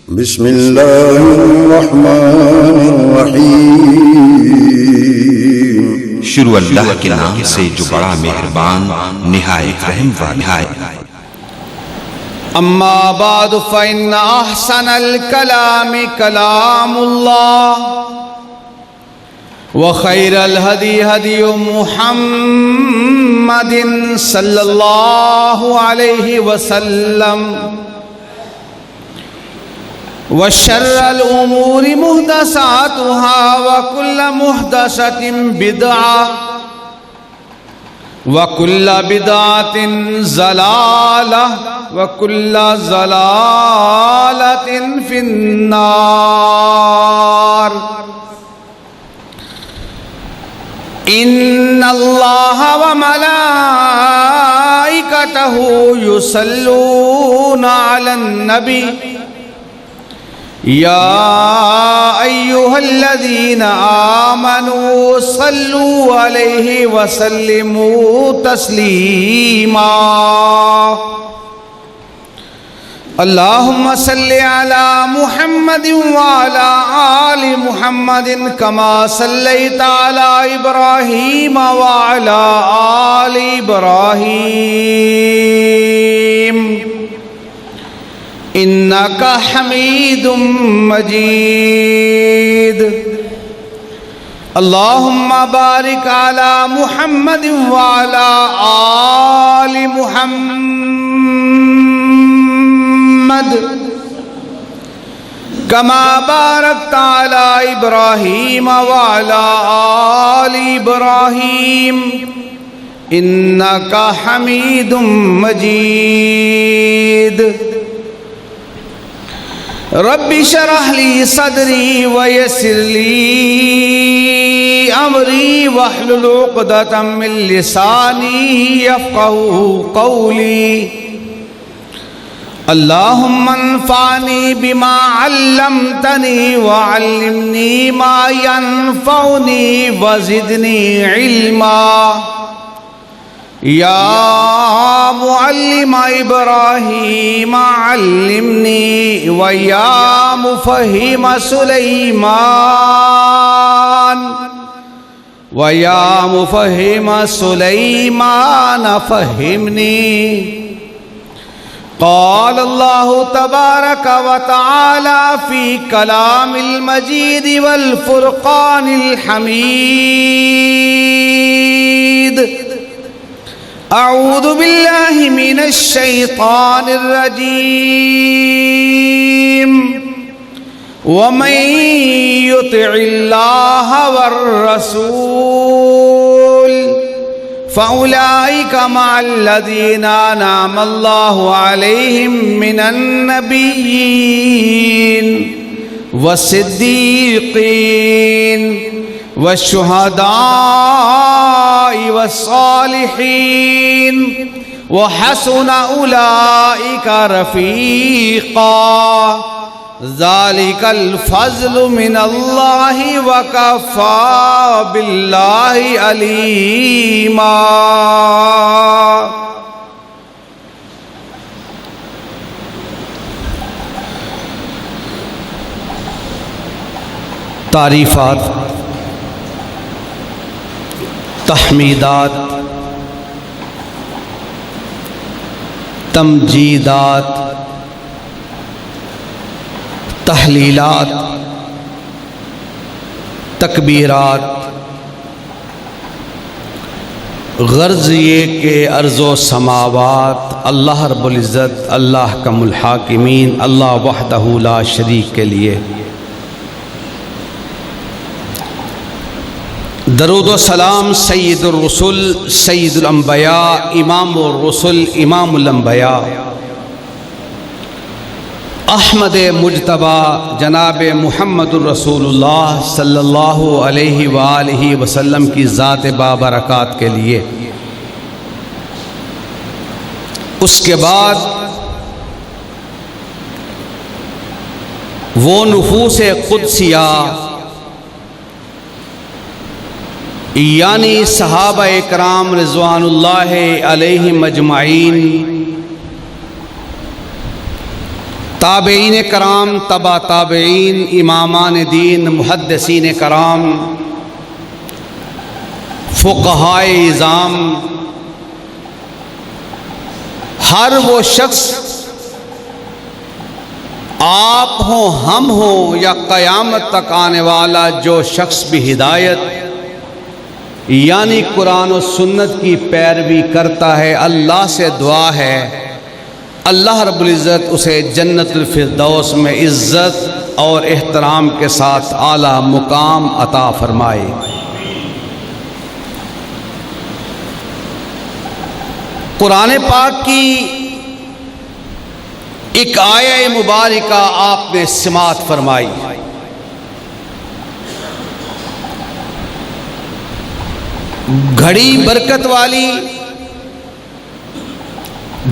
بسم اللہ الرحمن الرحیم۔ شروع اللہ کے نام سے جو بڑا مہربان نہایت رحم والا ہے۔ اما بعد فإن احسن الكلام كلام الله وخير الهدي هدي محمد صلى الله عليه وسلم وشر الأمور محدثاتها وكل محدثة بدعة وكل بدعة ضلالة وكل ضلالة في النار۔ إن الله وملائكته يصلون على النبي يا أيها الذين آمنوا صلوا عليه وسلموا تسليما۔ اللهم صل على محمد وعلى آل محمد كما صليت على إبراهيم وعلى آل إبراهيم إنك حميد مجيد۔ اللهم بارك على محمد وعلى آل محمد كما باركت على إبراهيم وعلى آل إبراهيم إنك حميد مجيد۔ رب اشرح لي صدري ويسر لي أمري واحلل عقدة من لساني يفقهوا قولي۔ اللهم انفعني بما علمتني وعلمني ما ينفعني وزدني علما۔ یا معلم ابراہیم علمنی ویا مفہم سلیمان فہمنی۔ قال اللہ تبارک وتعالی فی کلام المجید والفرقان الحمید۔ اعوذ باللہ من الشیطان الرجیم۔ ومن یطع اللہ والرسول فأولئک مع الذین انعم اللہ علیہم من النبیین والصدیقین والشہداء والصالحین وحسن اولئک رفیقا۔ ذلک الفضل من اللہ وکفی باللہ علیما۔ تعریفات، تحمیدات، تمجیدات، تحلیلات، تکبیرات، غرض یہ کہ ارض و سماوات اللہ رب العزت، اللہ کم الحاکمین، اللہ وحدہ لا شریک کے لیے درود و سلام سید الرسل، سید الانبیاء، امام الرسل، امام الانبیاء، احمد مجتبی جناب محمد الرسول اللہ صلی اللہ علیہ وآلہ وسلم کی ذات بابرکات کے لیے۔ اس کے بعد وہ نفوس قدسیہ یعنی صحابہ اکرام رضوان اللہ علیہم اجمعین، تابعین کرام، تبا تابعین، امامان دین، محدثین کرام، فقہائے اعظام، ہر وہ شخص آپ ہوں، ہم ہوں یا قیامت تک آنے والا جو شخص بھی ہدایت یعنی قرآن و سنت کی پیروی کرتا ہے، اللہ سے دعا ہے اللہ رب العزت اسے جنت الفردوس میں عزت اور احترام کے ساتھ اعلیٰ مقام عطا فرمائے۔ قرآن پاک کی ایک آیہ مبارکہ آپ نے سماعت فرمائی۔ گھڑی برکت والی،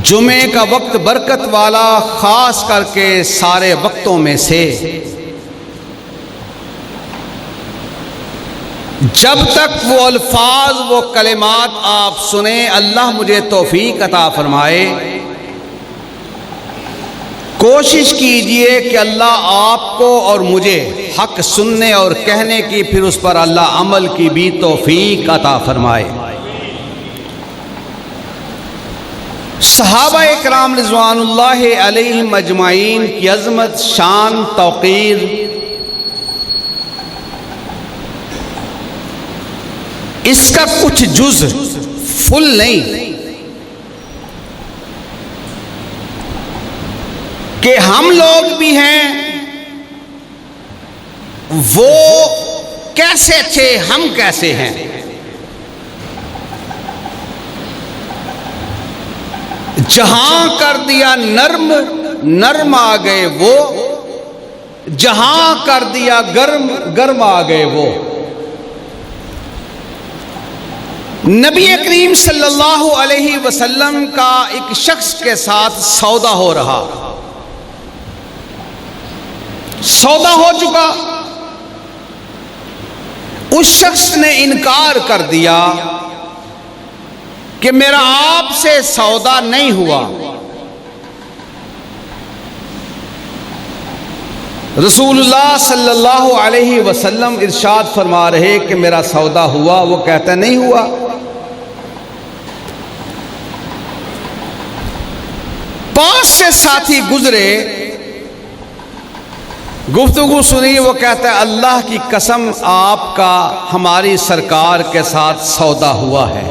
جمعے کا وقت برکت والا، خاص کر کے سارے وقتوں میں سے جب تک وہ الفاظ، وہ کلمات آپ سنیں، اللہ مجھے توفیق عطا فرمائے، کوشش کیجئے کہ اللہ آپ کو اور مجھے حق سننے اور کہنے کی، پھر اس پر اللہ عمل کی بھی توفیق عطا فرمائے۔ صحابہ اکرام رضوان اللہ علیہم اجمعین کی عظمت، شان، توقیر، اس کا کچھ جز فل نہیں کہ ہم لوگ بھی ہیں، وہ کیسے تھے، ہم کیسے ہیں۔ جہاں کر دیا نرم، نرم آ گئے وہ، جہاں کر دیا گرم، گرم آ گئے وہ۔ نبی کریم صلی اللہ علیہ وسلم کا ایک شخص کے ساتھ سودا ہو رہا، سودا ہو چکا، اس شخص نے انکار کر دیا کہ میرا آپ سے سودا نہیں ہوا۔ رسول اللہ صلی اللہ علیہ وسلم ارشاد فرما رہے کہ میرا سودا ہوا، وہ کہتا نہیں ہوا۔ پاس سے ساتھی گزرے، گفتگو سنی، وہ کہتا ہے اللہ کی قسم آپ کا ہماری سرکار کے ساتھ سودا ہوا ہے۔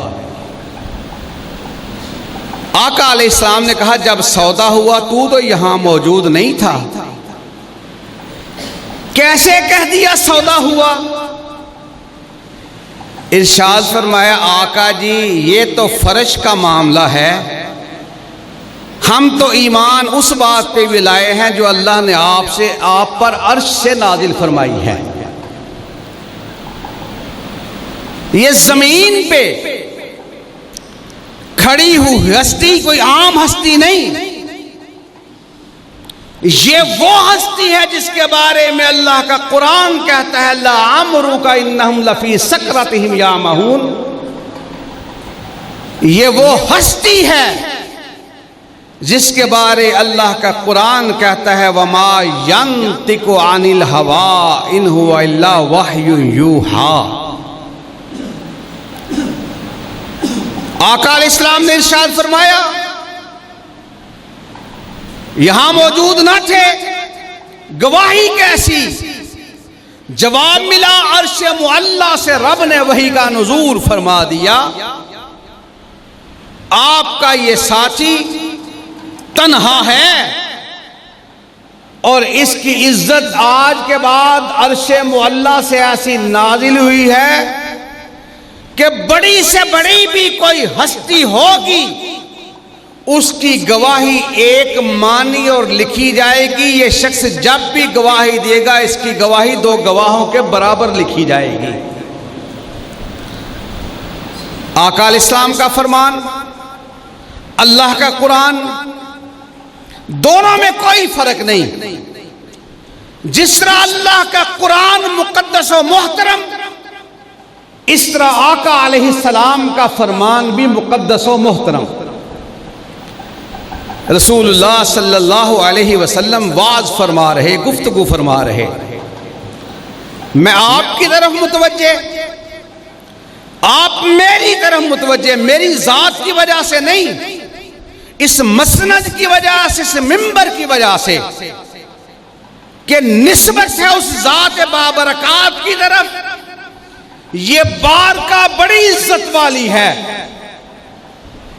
آقا علیہ السلام نے کہا جب سودا ہوا تو یہاں موجود نہیں تھا، کیسے کہہ دیا سودا ہوا؟ ارشاد فرمایا آقا جی یہ تو فرش کا معاملہ ہے، ہم تو ایمان اس بات پہ بھی لائے ہیں جو اللہ نے آپ پر عرش سے نازل فرمائی ہے۔ یہ زمین پہ کھڑی ہوئی ہستی کوئی عام ہستی نہیں، یہ وہ ہستی ہے جس کے بارے میں اللہ کا قرآن کہتا ہے لعمرک انہم لفی سکرتہم یعمہون۔ یہ وہ ہستی ہے جس کے بارے اللہ کا قرآن کہتا ہے وما ینطق عن الہوی ان ہوا الا وحی یوحی۔ آقا علیہ السلام نے ارشاد فرمایا یہاں موجود نہ تھے، گواہی کیسی؟ جواب ملا عرش معلی سے رب نے وحی کا نزول فرما دیا، آپ کا یہ ساتھی تنہا ہے اور اس کی عزت آج کے بعد عرش معلی سے ایسی نازل ہوئی ہے کہ بڑی سے بڑی بھی کوئی ہستی ہوگی اس کی گواہی ایک مانی اور لکھی جائے گی، یہ شخص جب بھی گواہی دے گا اس کی گواہی دو گواہوں کے برابر لکھی جائے گی۔ آقا علیہ السلام کا فرمان، اللہ کا قرآن، دونوں میں کوئی فرق نہیں۔ جس طرح اللہ کا قرآن مقدس و محترم، اس طرح آقا علیہ السلام کا فرمان بھی مقدس و محترم۔ رسول اللہ صلی اللہ علیہ وسلم واز فرما رہے، گفتگو فرما رہے، میں آپ کی طرف متوجہ، آپ میری طرف متوجہ، میری ذات کی وجہ سے نہیں، اس مسند کی وجہ سے، اس منبر کی وجہ سے کہ نسبت ہے اس ذات بابرکات کی طرف، یہ بارگاہ بڑی عزت والی ہے،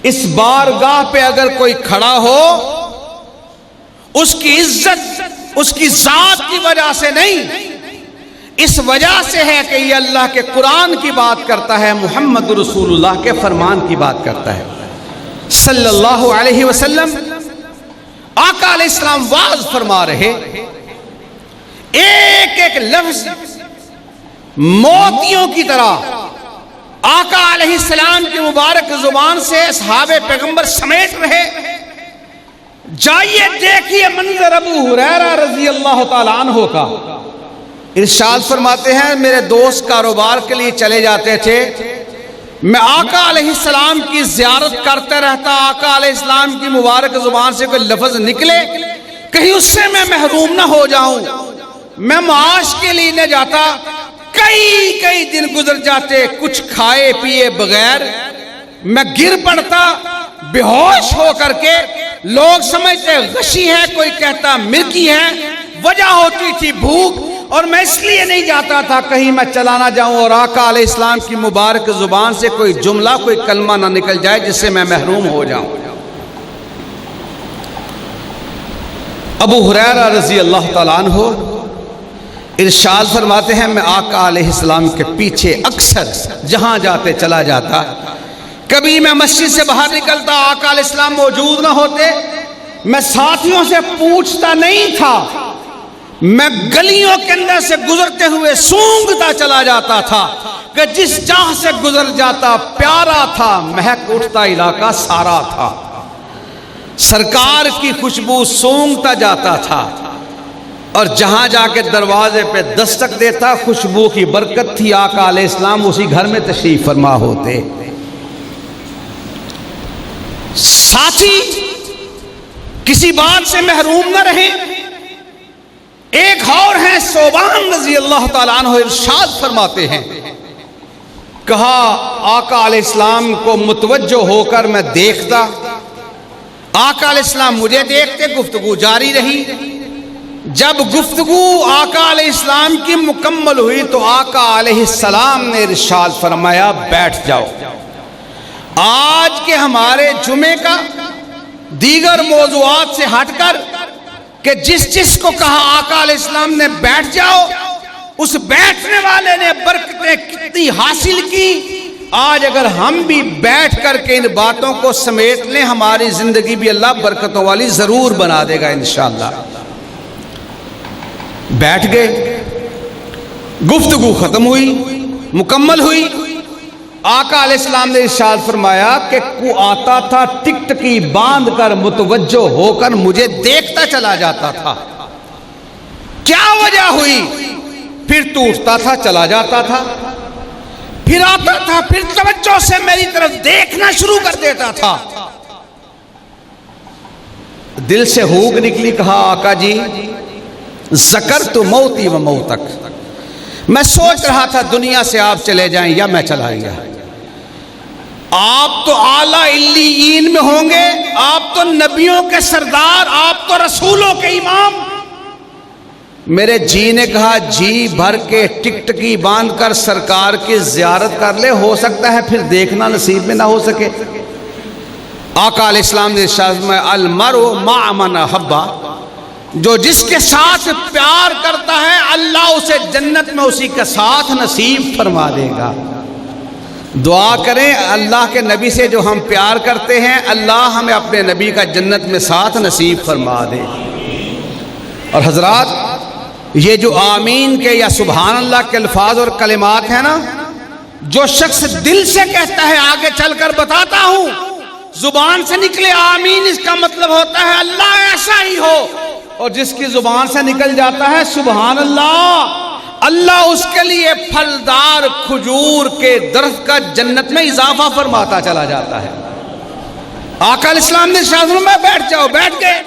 اس بارگاہ پہ اگر کوئی کھڑا ہو اس کی عزت اس کی ذات کی وجہ سے نہیں، اس وجہ سے ہے کہ یہ اللہ کے قرآن کی بات کرتا ہے، محمد رسول اللہ کے فرمان کی بات کرتا ہے صلی اللہ علیہ وسلم۔ آقا علیہ السلام واعظ فرما رہے، ایک ایک لفظ موتیوں کی طرح آقا علیہ السلام کی مبارک زبان سے اصحاب پیغمبر سمیٹ رہے۔ جائیے دیکھیے منظر ابو ہریرہ رضی اللہ تعالیٰ عنہ کا، ارشاد فرماتے ہیں میرے دوست کاروبار کے لیے چلے جاتے تھے، میں آقا علیہ السلام کی زیارت کرتے رہتا، آقا علیہ السلام کی مبارک زبان سے کوئی لفظ نکلے کہیں اس سے میں محروم نہ ہو جاؤں، میں معاش کے لیے نہ جاتا، کئی دن گزر جاتے کچھ کھائے پیے بغیر، میں گر پڑتا بے ہوش ہو کر کے، لوگ سمجھتے غشی ہے، کوئی کہتا مرگی ہے، وجہ ہوتی تھی بھوک، اور میں اس لیے نہیں جاتا تھا کہیں میں چلا نہ جاؤں اور آقا علیہ السلام کی مبارک زبان سے کوئی جملہ کوئی کلمہ نہ نکل جائے جس سے میں محروم ہو جاؤں۔ ابو ہریرہ رضی اللہ تعالیٰ عنہ ارشاد فرماتے ہیں میں آقا علیہ السلام کے پیچھے اکثر جہاں جاتے چلا جاتا، کبھی میں مسجد سے باہر نکلتا آقا علیہ السلام موجود نہ ہوتے، میں ساتھیوں سے پوچھتا نہیں تھا، میں گلیوں کے اندر سے گزرتے ہوئے سونگتا چلا جاتا تھا کہ جس جہاں سے گزر جاتا پیارا تھا، مہک اٹھتا علاقہ سارا تھا، سرکار کی خوشبو سونگتا جاتا تھا، اور جہاں جا کے دروازے پہ دستک دیتا خوشبو کی برکت تھی، آقا علیہ السلام اسی گھر میں تشریف فرما ہوتے۔ ساتھی کسی بات سے محروم نہ رہیں۔ ایک اور ہیں صوبان رضی اللہ تعالیٰ عنہ، ارشاد فرماتے ہیں کہا آقا علیہ السلام کو متوجہ ہو کر میں دیکھتا، آقا علیہ السلام مجھے دیکھتے، گفتگو جاری رہی، جب گفتگو آقا علیہ السلام کی مکمل ہوئی تو آقا علیہ السلام نے ارشاد فرمایا بیٹھ جاؤ۔ آج کے ہمارے جمعے کا دیگر موضوعات سے ہٹ کر کہ جس کو کہا آقا علیہ السلام نے بیٹھ جاؤ، اس بیٹھنے والے نے برکتیں کتنی حاصل کی۔ آج اگر ہم بھی بیٹھ کر کے ان باتوں کو سمیٹ لیں، ہماری زندگی بھی اللہ برکتوں والی ضرور بنا دے گا انشاءاللہ۔ بیٹھ گئے، گفتگو ختم ہوئی، مکمل ہوئی، آقا علیہ السلام نے ارشاد فرمایا کہ کو آتا تھا ٹکٹکی باندھ کر متوجہ ہو کر مجھے دیکھتا چلا جاتا تھا، کیا وجہ ہوئی؟ پھر ٹوٹتا تھا چلا جاتا تھا، پھر آتا تھا، پھر توجہ سے میری طرف دیکھنا شروع کر دیتا تھا۔ دل سے ہوگ نکلی، کہا آقا جی ذکرت موتی و موتک، میں سوچ رہا تھا دنیا سے آپ چلے جائیں یا میں چلا گیا۔ آپ تو اعلیٰ علیین میں ہوں گے، آپ تو نبیوں کے سردار، آپ تو رسولوں کے امام۔ میرے جی نے کہا جی بھر کے ٹکٹکی باندھ کر سرکار کی زیارت کر لے، ہو سکتا ہے پھر دیکھنا نصیب میں نہ ہو سکے۔ آقا علیہ السلام نے ارشاد میں المرء مع من احب، جو جس کے ساتھ پیار کرتا ہے اللہ اسے جنت میں اسی کے ساتھ نصیب فرما دے گا۔ دعا کریں اللہ کے نبی سے جو ہم پیار کرتے ہیں، اللہ ہمیں اپنے نبی کا جنت میں ساتھ نصیب فرما دے۔ اور حضرات یہ جو آمین کے یا سبحان اللہ کے الفاظ اور کلمات ہیں نا، جو شخص دل سے کہتا ہے، آگے چل کر بتاتا ہوں، زبان سے نکلے آمین اس کا مطلب ہوتا ہے اللہ ایسا ہی ہو، اور جس کی زبان سے نکل جاتا ہے سبحان اللہ، اللہ اس کے لیے پھلدار کھجور کے درخت کا جنت میں اضافہ فرماتا چلا جاتا ہے۔ آقا علیہ السلام نے ارشاد فرمایا بیٹھ جاؤ، بیٹھ گئے۔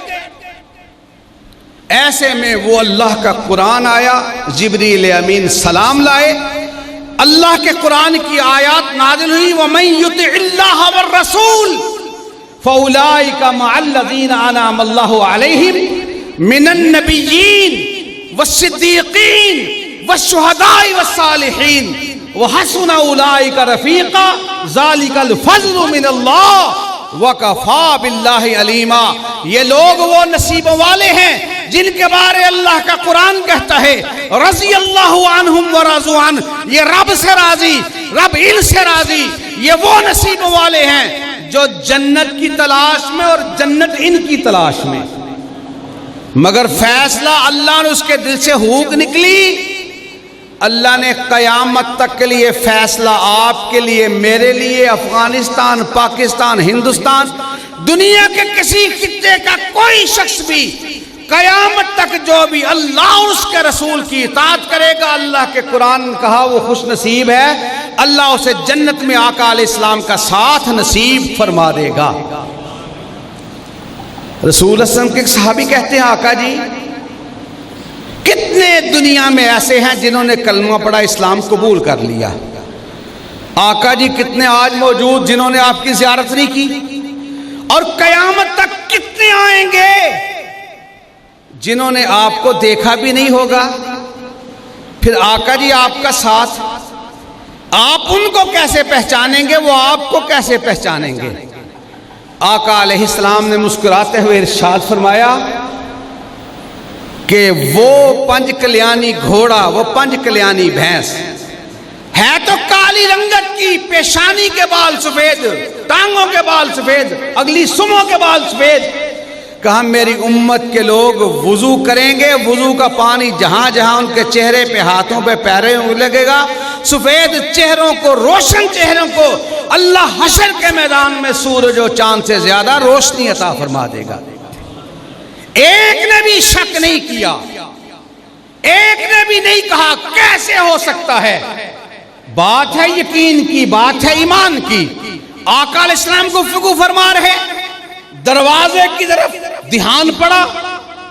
ایسے میں وہ اللہ کا قرآن آیا، جبریل امین سلام لائے، اللہ کے قرآن کی آیات نازل ہوئی، وَمَن يُطِعِ اللَّهَ وَالرَّسُولَ فَأُولَٰئِكَ مَعَ الَّذِينَ أَنْعَمَ اللَّهُ عَلَيْهِمْ مِنَ النَّبِيِّينَ وَالصِّدِّيقِينَ وَالشُّهَدَاءِ وَالصَّالِحِينَ وَحَسُنَ أُولَٰئِكَ رَفِيقًا ذَلِكَ الْفَضْلُ مِنَ اللَّهِ وَكَفَىٰ بِاللَّهِ عَلِيمًا۔ یہ لوگ وہ نصیبوں والے ہیں جن کے بارے اللہ کا قرآن کہتا ہے رضی اللہ عنہم ورضوا عنہ، یہ رب سے راضی، رب ان سے راضی۔ یہ وہ نصیبوں والے ہیں جو جنت کی تلاش میں اور جنت ان کی تلاش میں، مگر فیصلہ اللہ نے اس کے دل سے ہوک نکلی، اللہ نے قیامت تک کے لیے فیصلہ آپ کے لیے، میرے لیے، افغانستان، پاکستان، ہندوستان، دنیا کے کسی خطے کا کوئی شخص بھی قیامت تک جو بھی اللہ اور اس کے رسول کی اطاعت کرے گا، اللہ کے قرآن کہا وہ خوش نصیب ہے، اللہ اسے جنت میں آقا علیہ السلام کا ساتھ نصیب فرما دے گا۔ رسول اللہ علیہ وسلم کے ایک صحابی کہتے ہیں آقا جی کتنے دنیا میں ایسے ہیں جنہوں نے کلمہ پڑھا، اسلام قبول کر لیا، آقا جی کتنے آج موجود جنہوں نے آپ کی زیارت نہیں کی، اور قیامت تک کتنے آئیں گے جنہوں نے آپ کو دیکھا بھی نہیں ہوگا؟ پھر آقا جی آپ کا ساتھ، آپ ان کو کیسے پہچانیں گے، وہ آپ کو کیسے پہچانیں گے؟ آقا علیہ السلام نے مسکراتے ہوئے ارشاد فرمایا کہ وہ پنج کلیانی گھوڑا، وہ پنج کلیانی بھینس ہے تو کالی رنگت کی، پیشانی کے بال سفید، ٹانگوں کے بال سفید، اگلی سموں کے بال سفید۔ کہا میری امت کے لوگ وضو کریں گے، وضو کا پانی جہاں جہاں ان کے چہرے پہ، ہاتھوں پہ، پیروں لگے گا، سفید چہروں کو، روشن چہروں کو اللہ حشر کے میدان میں سورج و چاند سے زیادہ روشنی عطا فرما دے گا۔ ایک نے بھی شک نہیں کیا، ایک نے بھی نہیں کہا کیسے ہو سکتا ہے، بات ہے یقین کی، بات ہے ایمان کی۔ آقا علیہ السلام گفتگو فرما رہے، دروازے کی طرف دھیان پڑا،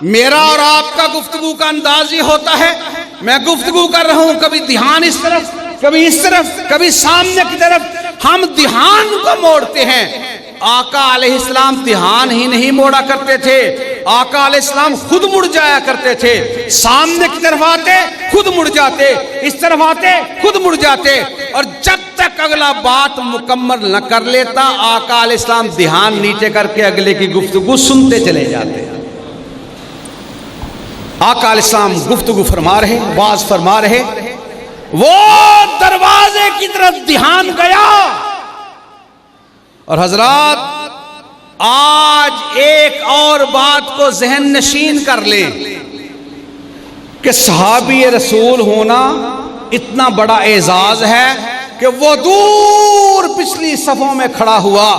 میرا اور آپ کا گفتگو کا انداز یہ ہوتا ہے، میں گفتگو کر رہا ہوں، کبھی دھیان اس طرف، کبھی اس طرف، کبھی سامنے کی طرف، ہم دھیان کو موڑتے ہیں۔ آقا علیہ السلام دھیان ہی نہیں موڑا کرتے تھے، آقا علیہ السلام خود مڑ جایا کرتے تھے، سامنے کی طرف آتے خود مڑ جاتے، اس طرف آتے خود مڑ جاتے، اور جب تک اگلا بات مکمل نہ کر لیتا آقا علیہ السلام دھیان نیچے کر کے اگلے کی گفتگو سنتے چلے جاتے۔ آقا علیہ السلام گفتگو فرما رہے، واز فرما رہے، وہ دروازے کی طرف دھیان گیا۔ اور حضرات آج ایک اور بات کو ذہن نشین کر لیں کہ صحابی رسول ہونا اتنا بڑا اعزاز ہے کہ وہ دور پچھلی صفوں میں کھڑا ہوا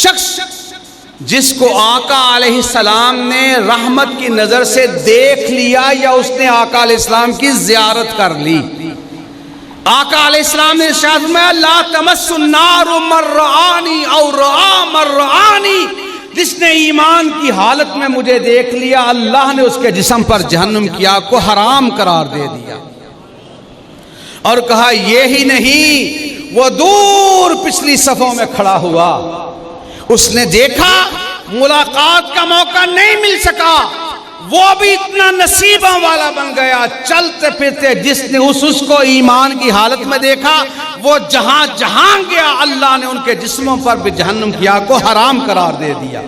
شخص جس کو آقا علیہ السلام نے رحمت کی نظر سے دیکھ لیا یا اس نے آقا علیہ السلام کی زیارت کر لی۔ آقا علیہ السلام نے ارشاد فرمایا لا تمس النار من رآنی او رآ من رآنی، جس نے ایمان کی حالت میں مجھے دیکھ لیا اللہ نے اس کے جسم پر جہنم کی آگ کو حرام قرار دے دیا۔ اور کہا یہی نہیں، وہ دور پچھلی صفوں میں کھڑا ہوا، اس نے دیکھا، ملاقات کا موقع نہیں مل سکا، وہ بھی اتنا نصیبوں والا بن گیا، چلتے پھرتے جس نے اس کو ایمان کی حالت میں دیکھا، وہ جہاں جہاں گیا اللہ نے ان کے جسموں پر بھی جہنم کی آگ کو حرام قرار دے دیا۔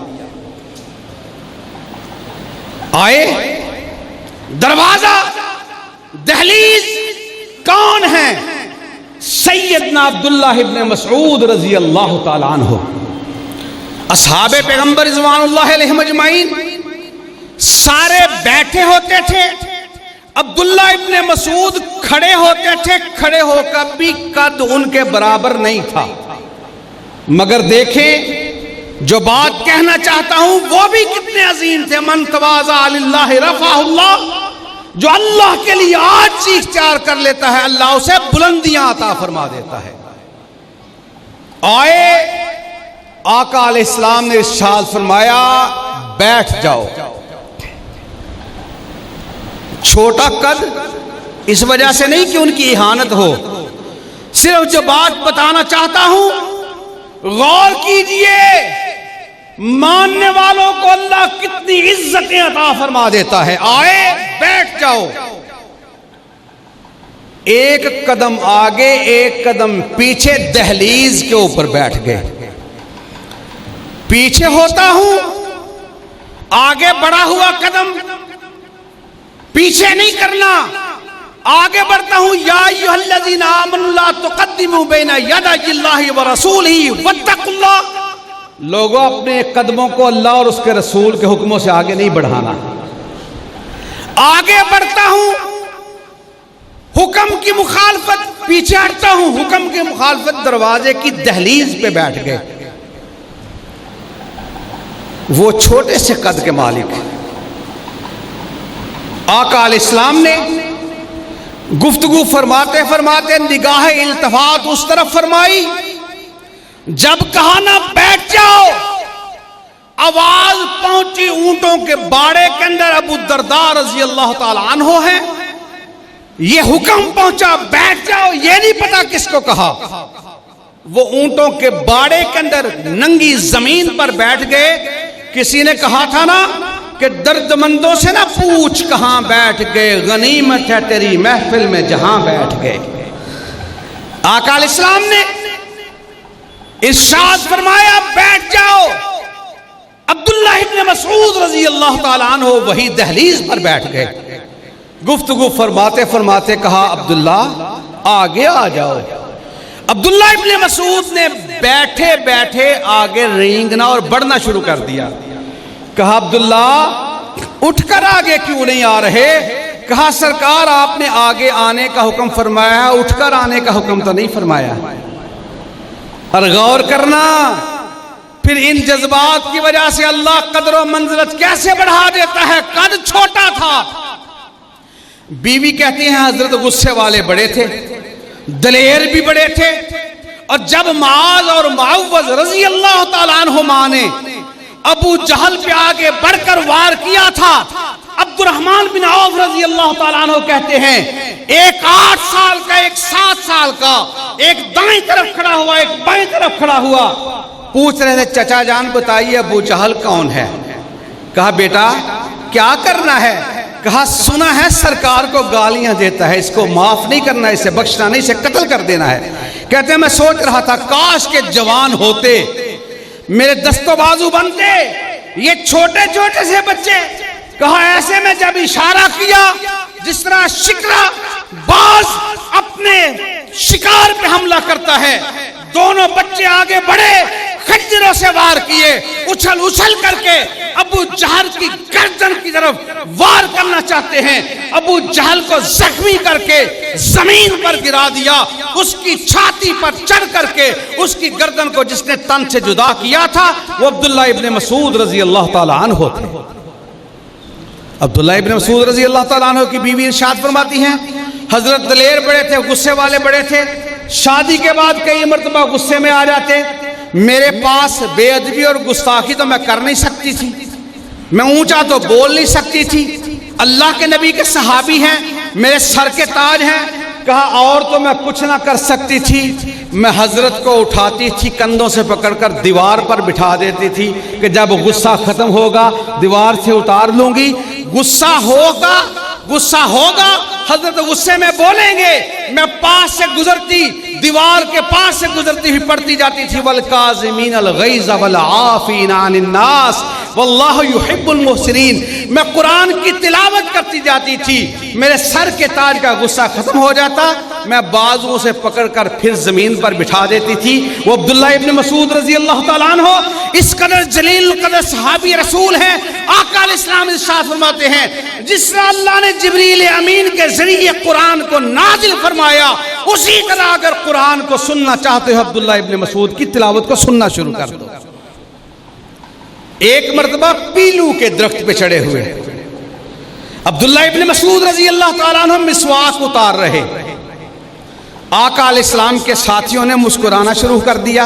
آئے دروازہ، دہلیز، کون ہے؟ سیدنا عبداللہ ابن مسعود رضی اللہ تعالی عنہ، اصحاب پیغمبر رضوان اللہ علیہم اجمعین سارے بیٹھے ہوتے تھے، عبداللہ ابن مسعود کھڑے ہوتے تھے، کھڑے ہو کر بھی قد ان کے برابر نہیں تھا، مگر دیکھیں جو بات کہنا چاہتا ہوں وہ بھی کتنے عظیم تھے۔ من تواضع للہ رفعہ اللہ، جو اللہ کے لیے آج چیخ چار کر لیتا ہے اللہ اسے بلندیاں عطا فرما دیتا ہے۔ آئے آقا علیہ السلام نے ارشاد فرمایا بیٹھ جاؤ. چھوٹا قد اس وجہ سے نہیں کہ ان کی اہانت ہو، صرف جو بات بتانا چاہتا ہوں غور کیجئے، ماننے والوں کو اللہ کتنی عزتیں عطا فرما دیتا ہے. آئے بیٹھ جاؤ. ایک قدم آگے ایک قدم پیچھے دہلیز کے اوپر بیٹھ گئے. پیچھے ہوتا ہوں، آگے بڑھا ہوا قدم پیچھے نہیں کرنا، آگے بڑھتا ہوں. یا ایھا الذین آمنوا لا تقدموا بین یدی اللہ ورسولہ واتقوا اللہ. لوگوں اپنے قدموں کو اللہ اور اس کے رسول کے حکموں سے آگے نہیں بڑھانا. آگے بڑھتا ہوں، حکم کی مخالفت پیچھے ہٹتا ہوں، حکم کی مخالفت دروازے کی دہلیز پہ بیٹھ گئے. وہ چھوٹے سے قد کے مالک آقا علیہ السلام نے گفتگو فرماتے فرماتے نگاہ التفات اس طرف فرمائی. جب کہا نا بیٹھ جاؤ، آواز پہنچی اونٹوں کے باڑے کے اندر. ابو الدرداء رضی اللہ تعالی عنہ ہے، یہ حکم پہنچا بیٹھ جاؤ، یہ نہیں پتا کس کو کہا. وہ اونٹوں کے باڑے کے اندر ننگی زمین پر بیٹھ گئے. کسی نے کہا تھا نا کہ درد مندوں سے نہ پوچھ کہاں بیٹھ گئے، غنیمت ہے تیری محفل میں جہاں بیٹھ گئے. آقا علیہ السلام نے ارشاد فرمایا بیٹھ جاؤ. عبداللہ ابن مسعود رضی اللہ تعالیٰ عنہ وہی دہلیز پر بیٹھ گئے. گفتگو فرماتے فرماتے کہا عبداللہ آگے آ جاؤ. عبداللہ ابن مسعود نے بیٹھے بیٹھے آگے رینگنا اور بڑھنا شروع کر دیا. کہا عبداللہ اٹھ کر آگے کیوں نہیں آ رہے؟ کہا سرکار آپ نے آگے آنے کا حکم فرمایا، اٹھ کر آنے کا حکم تو نہیں فرمایا. اور غور کرنا پھر ان جذبات کی وجہ سے اللہ قدر و منزلت کیسے بڑھا دیتا ہے. قد چھوٹا تھا. بیوی کہتی ہیں حضرت غصے والے بڑے تھے، دلیر بھی بڑے تھے. اور جب معاذ اور معوذ رضی اللہ تعالیٰ عنہما نے ابو جہل پہ آگے بڑھ کر وار کیا تھا، عبد الرحمن بن عوف رضی اللہ تعالیٰ عنہ کہتے ہیں ایک 8 سال کا، ایک 7 سال کا، ایک دائیں طرف کھڑا ہوا ایک بائیں طرف کھڑا ہوا. پوچھ رہے تھے چچا جان بتائیے ابو جہل کون ہے؟ کہا بیٹا کیا کرنا ہے؟ کہا سنا ہے سرکار کو گالیاں دیتا ہے، اس کو معاف نہیں کرنا، اسے بخشنا نہیں، اسے قتل کر دینا ہے. کہتے ہیں میں سوچ رہا تھا کاش کے جوان ہوتے، میرے دست و بازو بنتے، یہ چھوٹے چھوٹے سے بچے. کہا ایسے میں جب اشارہ کیا جس طرح شکرا باز اپنے شکار پہ حملہ کرتا ہے، دونوں بچے آگے بڑھے، خنجروں سے وار کیے، اچھل اچھل کر کے ابو جہل کی گردن کی طرف وار کرنا چاہتے ہیں. ابو جہل کو زخمی کر کے زمین پر گرا دیا. اس کی چھاتی پر چڑھ کر کے اس کی گردن کو جس نے تن سے جدا کیا تھا وہ عبداللہ ابن مسعود رضی اللہ تعالیٰ عنہ تھے. عبداللہ ابن مسعود رضی اللہ تعالیٰ عنہ کی بیوی ارشاد فرماتی ہیں حضرت دلیر بڑے تھے، غصے والے بڑے تھے. شادی کے بعد کئی مرتبہ غصے میں آ جاتے. میرے پاس بے ادبی اور گستاخی تو میں کر نہیں سکتی تھی، میں اونچا تو بول نہیں سکتی تھی. اللہ کے نبی کے صحابی ہیں، میرے سر کے تاج ہیں. کہا اور تو میں کچھ نہ کر سکتی تھی، میں حضرت کو اٹھاتی تھی کندھوں سے پکڑ کر دیوار پر بٹھا دیتی تھی کہ جب غصہ ختم ہوگا دیوار سے اتار لوں گی. غصہ ہوگا حضرت غصے میں بولیں گے، میں پاس سے گزرتی، دیوار کے پاس سے گزرتی ہوئی پڑھتی جاتی تھی والکاظمین الغیظ والعافین عن الناس واللہ یحب المحسنین. میں قرآن کی تلاوت کرتی جاتی تھی، میرے سر کے تاج کا غصہ ختم ہو جاتا، میں بازو سے پکڑ کر پھر زمین پر بٹھا دیتی تھی. وہ عبداللہ ابن مسعود رضی اللہ تعالیٰ عنہ اس قدر جلیل قدر صحابی رسول ہیں. آقا علیہ السلام ارشاد فرماتے ہیں جس طرح اللہ نے جبریل امین کے ذریعے قرآن کو نازل فرمایا، اسی طرح اگر قرآن کو سننا چاہتے ہو عبداللہ ابن مسعود کی تلاوت کو سننا شروع کر دو. ایک مرتبہ پیلو کے درخت پہ چڑھے ہوئے عبداللہ ابن مسعود رضی اللہ تعالیٰ عنہ مسواک اتار رہے. آقا علیہ السلام کے ساتھیوں نے مسکرانا شروع کر دیا.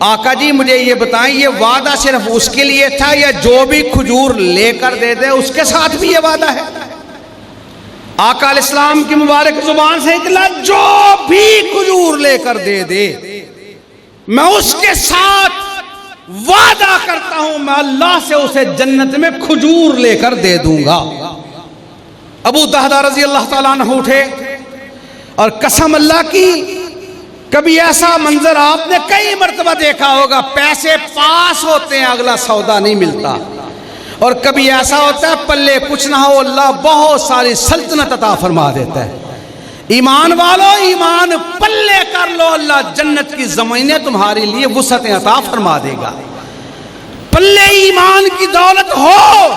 آقا جی مجھے یہ بتائیں یہ وعدہ صرف اس کے لیے تھا یا جو بھی کھجور لے کر دے دے اس کے ساتھ بھی یہ وعدہ ہے؟ آقا علیہ السلام کی مبارک زبان سے نکلا جو بھی کھجور لے کر دے دے میں اس کے ساتھ وعدہ کرتا ہوں میں اللہ سے اسے جنت میں کھجور لے کر دے دوں گا۔ ابو دہدہ رضی اللہ تعالیٰ عنہ اٹھے اور قسم اللہ کی کبھی ایسا منظر آپ نے کئی مرتبہ دیکھا ہوگا، پیسے پاس ہوتے ہیں اگلا سودا نہیں ملتا، اور کبھی ایسا ہوتا ہے پلے کچھ نہ ہو اللہ بہت ساری سلطنت عطا فرما دیتا ہے۔ ایمان والو ایمان پلے کر لو، اللہ جنت کی زمینیں تمہارے لیے وسعتیں عطا فرما دے گا۔ پلے ایمان کی دولت ہو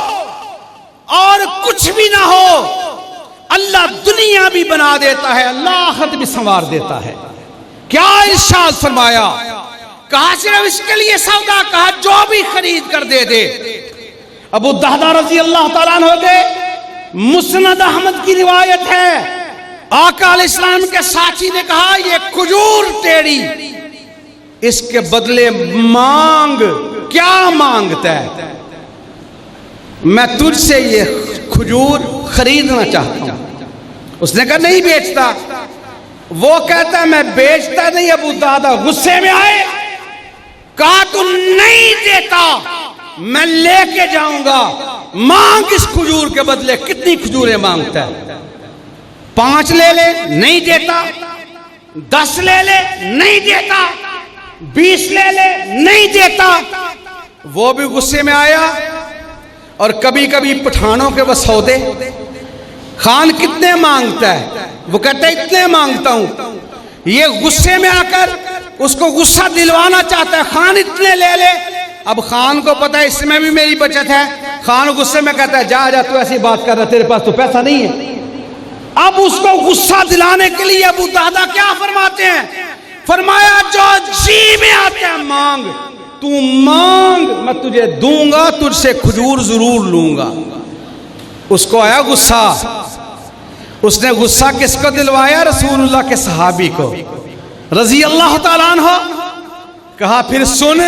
اور کچھ بھی نہ ہو اللہ دنیا بھی بنا دیتا ہے، اللہ آخرت بھی سنوار دیتا ہے۔ کیا ارشاد فرمایا؟ کہا صرف اس کے لیے سودا، کہا جو بھی خرید کر دے دے۔ ابو دہدہ رضی اللہ تعالیٰ عنہ کے مسند احمد کی روایت ہے، آقا علیہ السلام کے ساتھی نے کہا یہ کھجور تیری، اس کے بدلے مانگ، کیا مانگتا ہے؟ میں تجھ سے یہ کھجور خریدنا چاہتا ہوں۔ اس نے کہا نہیں بیچتا۔ وہ کہتا ہے میں بیچتا نہیں۔ ابو دہدہ غصے میں آئے، کہا تو نہیں دیتا میں لے کے جاؤں گا، مانگ اس کھجور کے بدلے کتنی کھجوریں مانگتا ہے؟ 5 لے لے، نہیں دیتا۔ 10 لے لے، نہیں دیتا۔ 20 لے لے، نہیں دیتا۔ وہ بھی غصے میں آیا۔ اور کبھی کبھی پٹھانوں کے وہ سودے، خان کتنے مانگتا ہے؟ وہ کہتا ہے اتنے مانگتا ہوں۔ یہ غصے میں آ کر اس کو غصہ دلوانا چاہتا ہے، خان اتنے لے لے۔ اب خان کو پتا ہے اس میں بھی میری بچت ہے، خان غصے میں کہتا ہے جا جا تو ایسی بات کر رہا، تیرے پاس تو پیسہ نہیں ہے۔ اب اس کو غصہ دلانے کے لیے ابو دہدہ کیا فرماتے ہیں؟ فرمایا جو جی میں آتا ہے مانگ، تو مانگ میں تجھے دوں گا، تجھ سے کھجور ضرور لوں گا۔ اس کو آیا غصہ۔ اس نے غصہ کس کو دلوایا؟ رسول اللہ کے صحابی کو رضی اللہ تعالیٰ عنہ۔ کہا پھر سن،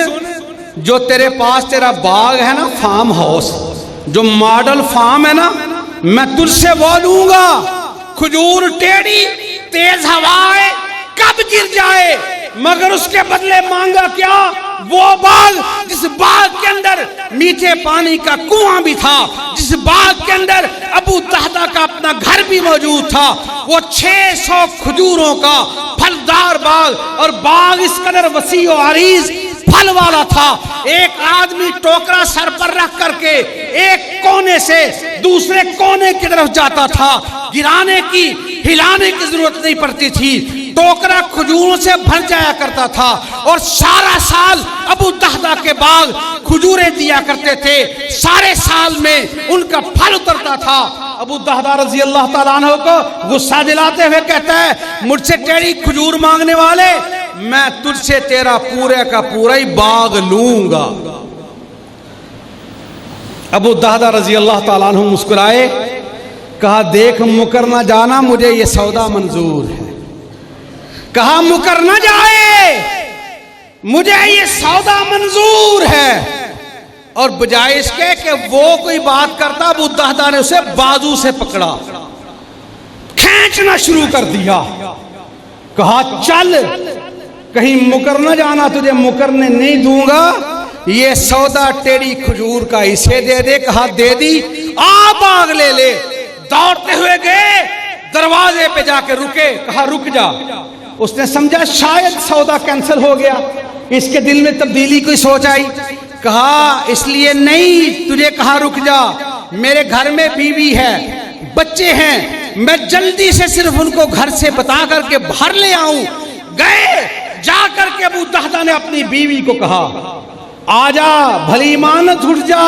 جو تیرے پاس تیرا باغ ہے نا، فارم ہاؤس، جو ماڈل فارم ہے نا، میں تجھ سے وہ لوں گا۔ کھجور ٹیڑھی، تیز ہوائیں کب گر جائے، مگر اس کے بدلے مانگا کیا؟ وہ باغ جس باغ کے اندر میٹھے پانی کا کنواں بھی تھا، جس باغ کے اندر ابو دہدہ کا اپنا گھر بھی موجود تھا، وہ 600 کھجوروں کا پھلدار باغ، اور باغ اس قدر وسیع و عریض پھل والا تھا۔ ایک آدمی ٹوکرا سر پر رکھ کر کے ایک کونے سے دوسرے کونے کی طرف جاتا تھا، گرانے کی ہلانے کی ضرورت نہیں پڑتی تھی، ٹوکرا کھجوروں سے بھر جایا کرتا تھا، اور سارا سال ابو دہدہ کے باغ کھجوریں دیا کرتے تھے، سارے سال میں ان کا پھل اترتا تھا۔ ابو دہدہ رضی اللہ تعالیٰ عنہ کو غصہ دلاتے ہوئے کہتا ہے مجھ سے ٹیڑھی کھجور مانگنے والے، میں تجھ سے تیرا پورے کا پورا ہی باغ لوں گا۔ ابو دہدہ رضی اللہ تعالیٰ عنہ مسکرائے، کہا دیکھ مکر نہ جانا، مجھے یہ سودا منظور ہے۔ کہا مکر نہ جائے، مجھے یہ سودا منظور ہے۔ اور بجائے اس کے کہ وہ کوئی بات کرتا، ابو دہدہ نے اسے بازو سے پکڑا، کھینچنا شروع کر دیا۔ کہا چل، کہیں مکر نہ جانا، تجھے مکرنے نہیں دوں گا، یہ سودا ٹیڑھی کھجور کا اسے دے دے۔ کہا دے دی، آ باغ لے لے۔ دوڑتے ہوئے گئے، دروازے پہ جا کے رکے، کہا رک جا۔ اس نے سمجھا شاید سودا کینسل ہو گیا، اس کے دل میں تبدیلی کوئی سوچ آئی۔ کہا اس لیے نہیں، تجھے کہا رک جا، میرے گھر میں بیوی ہے، بچے ہیں، میں جلدی سے صرف ان کو گھر سے بتا کر کے باہر لے آؤں۔ گئے، جا کر کے ابو دہدہ نے اپنی بیوی کو کہا آ جا، بھلی مانت اٹھ جا،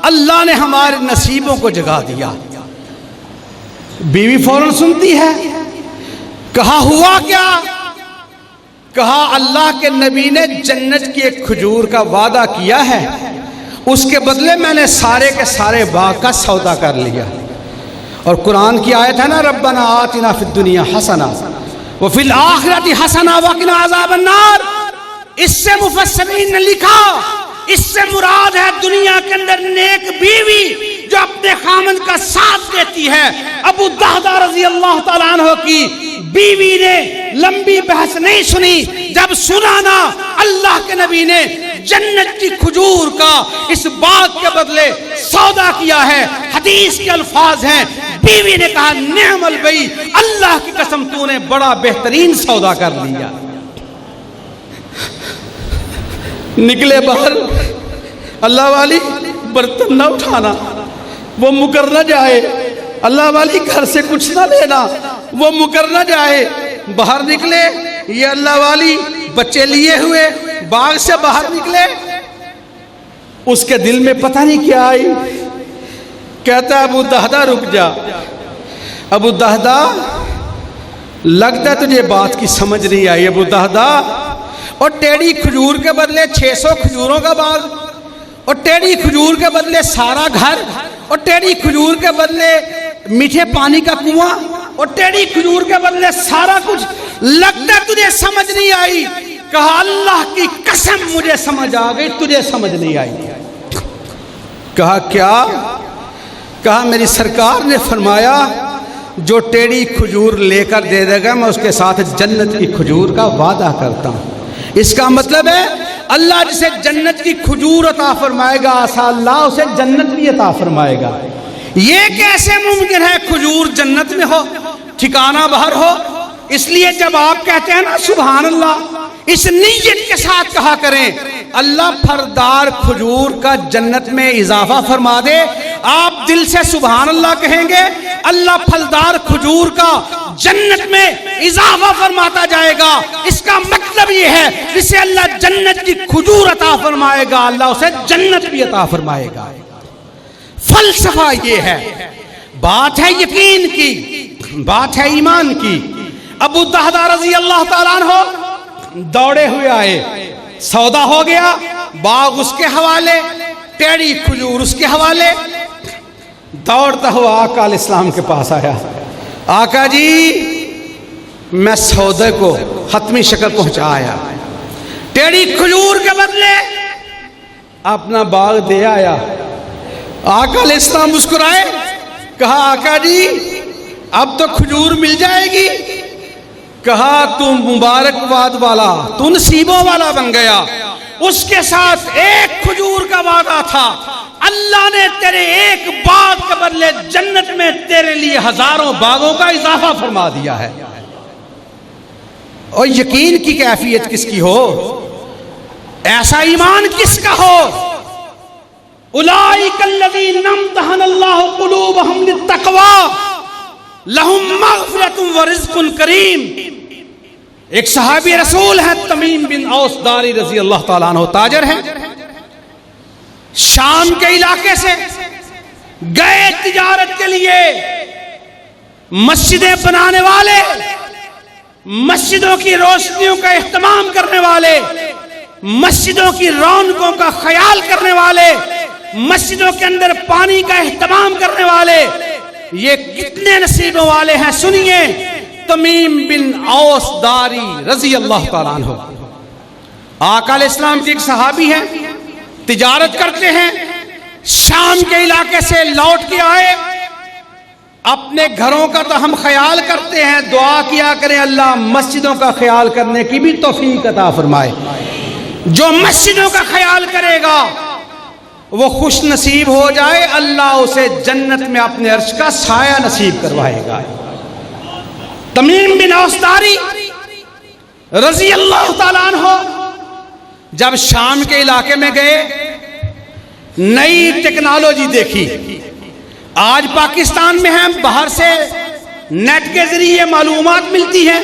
اللہ نے ہمارے نصیبوں کو جگا دیا۔ بیوی فوراً سنتی ہے۔ کہا ہوا کیا؟ کہا اللہ کے نبی نے جنت کی ایک کھجور کا وعدہ کیا ہے، اس کے بدلے میں نے سارے کے سارے باغ کا سودا کر لیا۔ اور قرآن کی آیت ہے نا، ربنا آتنا فی الدنیا حسنہ وفی الآخرۃ حسنہ وقنا عذاب النار۔ اس سے مفسرین نے لکھا اس سے مراد ہے دنیا کے اندر نیک بیوی جو اپنے خامند کا ساتھ دیتی ہے. ابو دہدہ رضی اللہ تعالیٰ عنہ کی بیوی نے لمبی بحث نہیں سنی. جب سنا نا اللہ کے نبی نے جنت کی کھجور کا اس باغ کے بدلے سودا کیا ہے. حدیث کے الفاظ ہیں بیوی نے کہا نعم البئی، اللہ کی قسم تو نے بڑا بہترین سودا کر لیا. نکلے باہر، اللہ والی برتن نہ اٹھانا، وہ مکر نہ جائے. اللہ والی گھر سے کچھ نہ لینا، وہ مکر نہ جائے. باہر نکلے، یہ اللہ والی بچے لیے ہوئے باغ سے باہر نکلے. اس کے دل میں پتہ نہیں کیا آئی. کہتا ابو دہدہ رک جا. ابو دہدہ لگتا ہے تجھے بات کی سمجھ نہیں آئی. ابو دہدہ، اور ٹیڑھی کھجور کے بدلے 600 کھجوروں کا باغ، اور ٹیڑھی کھجور کے بدلے سارا گھر، اور ٹیڑھی کھجور کے بدلے میٹھے پانی کا کنواں، اور ٹیڑھی کھجور کے بدلے سارا کچھ، لگتا تجھے سمجھ نہیں آئی. کہا اللہ کی قسم مجھے سمجھ آ گئی، تجھے سمجھ نہیں آئی. کہا کیا؟ کہا میری سرکار نے فرمایا جو ٹیڑھی کھجور لے کر دے دے گا میں اس کے ساتھ جنت کی کھجور کا وعدہ کرتا ہوں. اس کا مطلب ہے اللہ جسے جنت کی کھجور عطا فرمائے گا آسا اللہ اسے جنت بھی عطا فرمائے گا. یہ کیسے ممکن ہے کھجور جنت میں ہو، ٹھکانہ باہر ہو؟ اس لیے جب آپ کہتے ہیں نا سبحان اللہ، اس نیت کے ساتھ کہا کریں اللہ پھردار کھجور کا جنت میں اضافہ فرما دے. آپ دل سے سبحان اللہ کہیں گے اللہ پھلدار کھجور کا جنت میں اضافہ فرماتا جائے گا. اس کا مطلب یہ ہے جسے اللہ جنت کی کھجور عطا فرمائے گا اللہ اسے جنت بھی عطا فرمائے گا. فلسفہ یہ ہے. بات ہے یقین کی، بات ہے ایمان کی. ابو دہدہ رضی اللہ تعالیٰ عنہ دوڑے ہوئے آئے، سودا ہو گیا، باغ اس کے حوالے، ٹیڑھی کھجور اس کے حوالے. دوڑتا ہوا آقا علیہ السلام کے پاس آیا. آقا جی میں سودے کو حتمی شکل پہنچایا، ٹیڑھی کھجور کے بدلے اپنا باغ دے آیا. آقا علیہ السلام مسکرائے، کہا آقا جی اب تو کھجور مل جائے گی. کہا تم مبارکباد والا، تو نصیبوں والا بن گیا. اس کے ساتھ ایک کھجور کا وعدہ تھا، اللہ نے تیرے ایک باغ کے بدلے جنت میں تیرے لیے ہزاروں باغوں کا اضافہ فرما دیا ہے. اور یقین کی کیفیت کس کی ہو، ایسا ایمان کس کا ہو؟ اولئک الذین امتحن اللہ قلوبہم للتقوی لہم مغفرۃ ورزق کریم. ایک صحابی رسول ہے تمیم بن اوس داری رضی اللہ تعالیٰ عنہ، تاجر ہیں، شام کے علاقے سے گئے تجارت کے لیے. مسجدیں بنانے والے، مسجدوں کی روشنیوں کا اہتمام کرنے والے، مسجدوں کی رونقوں کا خیال کرنے والے، مسجدوں کے اندر پانی کا اہتمام کرنے والے، یہ کتنے نصیبوں والے ہیں سنیے. تمیم بن اوس داری رضی اللہ تعالیٰ عنہ آقا علیہ السلام کی ایک صحابی ہیں، تجارت کرتے ہیں، شام کے علاقے سے لوٹ کے آئے. اپنے گھروں کا تو ہم خیال کرتے ہیں، دعا کیا کریں اللہ مسجدوں کا خیال کرنے کی بھی توفیق عطا فرمائے. جو مسجدوں کا خیال کرے گا وہ خوش نصیب ہو جائے، اللہ اسے جنت میں اپنے عرش کا سایہ نصیب کروائے گا. تمیم بن اوس داری رضی اللہ تعالیٰ عنہ جب شام کے علاقے میں گئے، نئی ٹیکنالوجی دیکھی. آج پاکستان میں ہیں، باہر سے نیٹ کے ذریعے معلومات ملتی ہیں،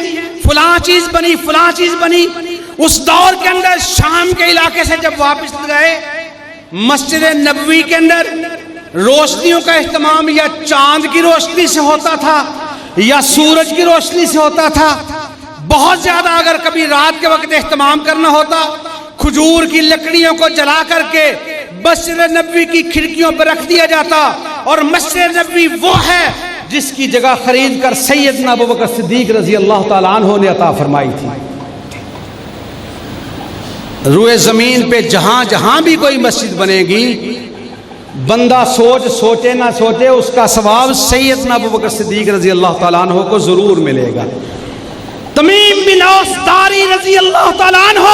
فلاں چیز بنی، فلاں چیز بنی. اس دور کے اندر شام کے علاقے سے جب واپس گئے، مسجد نبوی کے اندر روشنیوں کا اہتمام یا چاند کی روشنی سے ہوتا تھا یا سورج کی روشنی سے ہوتا تھا. بہت زیادہ اگر کبھی رات کے وقت اہتمام کرنا ہوتا، کھجور کی لکڑیوں کو جلا کر کے مسجد نبوی کی کھڑکیوں پر رکھ دیا جاتا. اور مسجد نبوی وہ ہے جس کی جگہ خرید کر سیدنا ابوبکر صدیق رضی اللہ تعالیٰ عنہ نے عطا فرمائی تھی. روئے زمین پہ جہاں جہاں بھی کوئی مسجد بنے گی، بندہ سوچے نہ سوچے، اس کا ثواب سیدنا ابوبکر صدیق رضی اللہ تعالیٰ عنہ کو ضرور ملے گا۔ تمیم بن اوس داری رضی اللہ تعالیٰ عنہ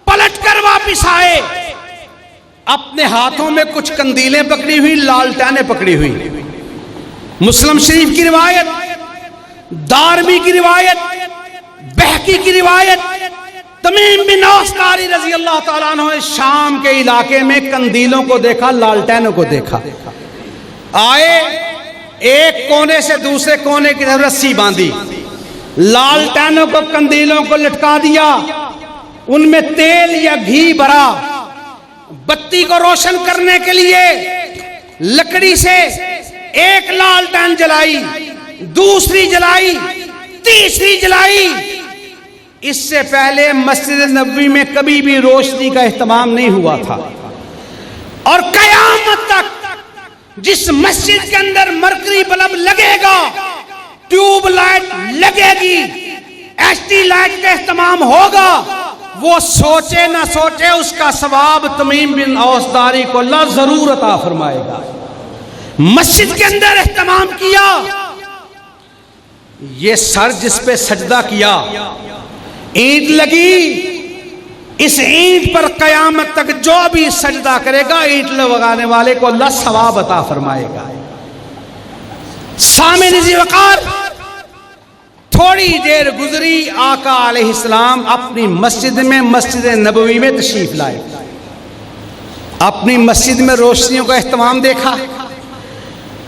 پلٹ کر واپس آئے، اپنے ہاتھوں میں کچھ قندیلیں پکڑی ہوئی، لالٹینیں پکڑی ہوئی۔ مسلم شریف کی روایت، دارمی کی روایت، بہقی کی روایت، تمیم بن اوس داری رضی اللہ تعالیٰ عنہ نے شام کے علاقے میں قندیلوں کو دیکھا، لالٹینوں کو دیکھا، آئے ایک کونے سے دوسرے کونے کی طرف رسی باندھی، لالٹینوں کو قندیلوں کو لٹکا دیا، ان میں تیل یا گھی بھرا، بتی کو روشن کرنے کے لیے لکڑی سے ایک لالٹین جلائی، دوسری جلائی، تیسری جلائی۔ اس سے پہلے مسجد نبوی میں کبھی بھی روشنی کا اہتمام نہیں ہوا تھا، اور قیامت تک جس مسجد کے اندر مرکری بلب لگے گا، ٹیوب لائٹ لگے گی، ایچ ڈی لائٹ کا اہتمام ہوگا، وہ سوچے نہ سوچے اس کا ثواب تمیم بن اوس داری کو اللہ ضرور عطا فرمائے گا۔ مسجد کے اندر اہتمام کیا، یہ سر جس پہ سجدہ کیا، اینٹ لگی، اس اینٹ پر قیامت تک جو بھی سجدہ کرے گا، اینٹ لگانے والے کو اللہ ثواب عطا فرمائے گا۔ سامعین ذی وقار، تھوڑی دیر گزری، آقا علیہ السلام اپنی مسجد میں، مسجد نبوی میں تشریف لائے، اپنی مسجد میں روشنیوں کا اہتمام دیکھا،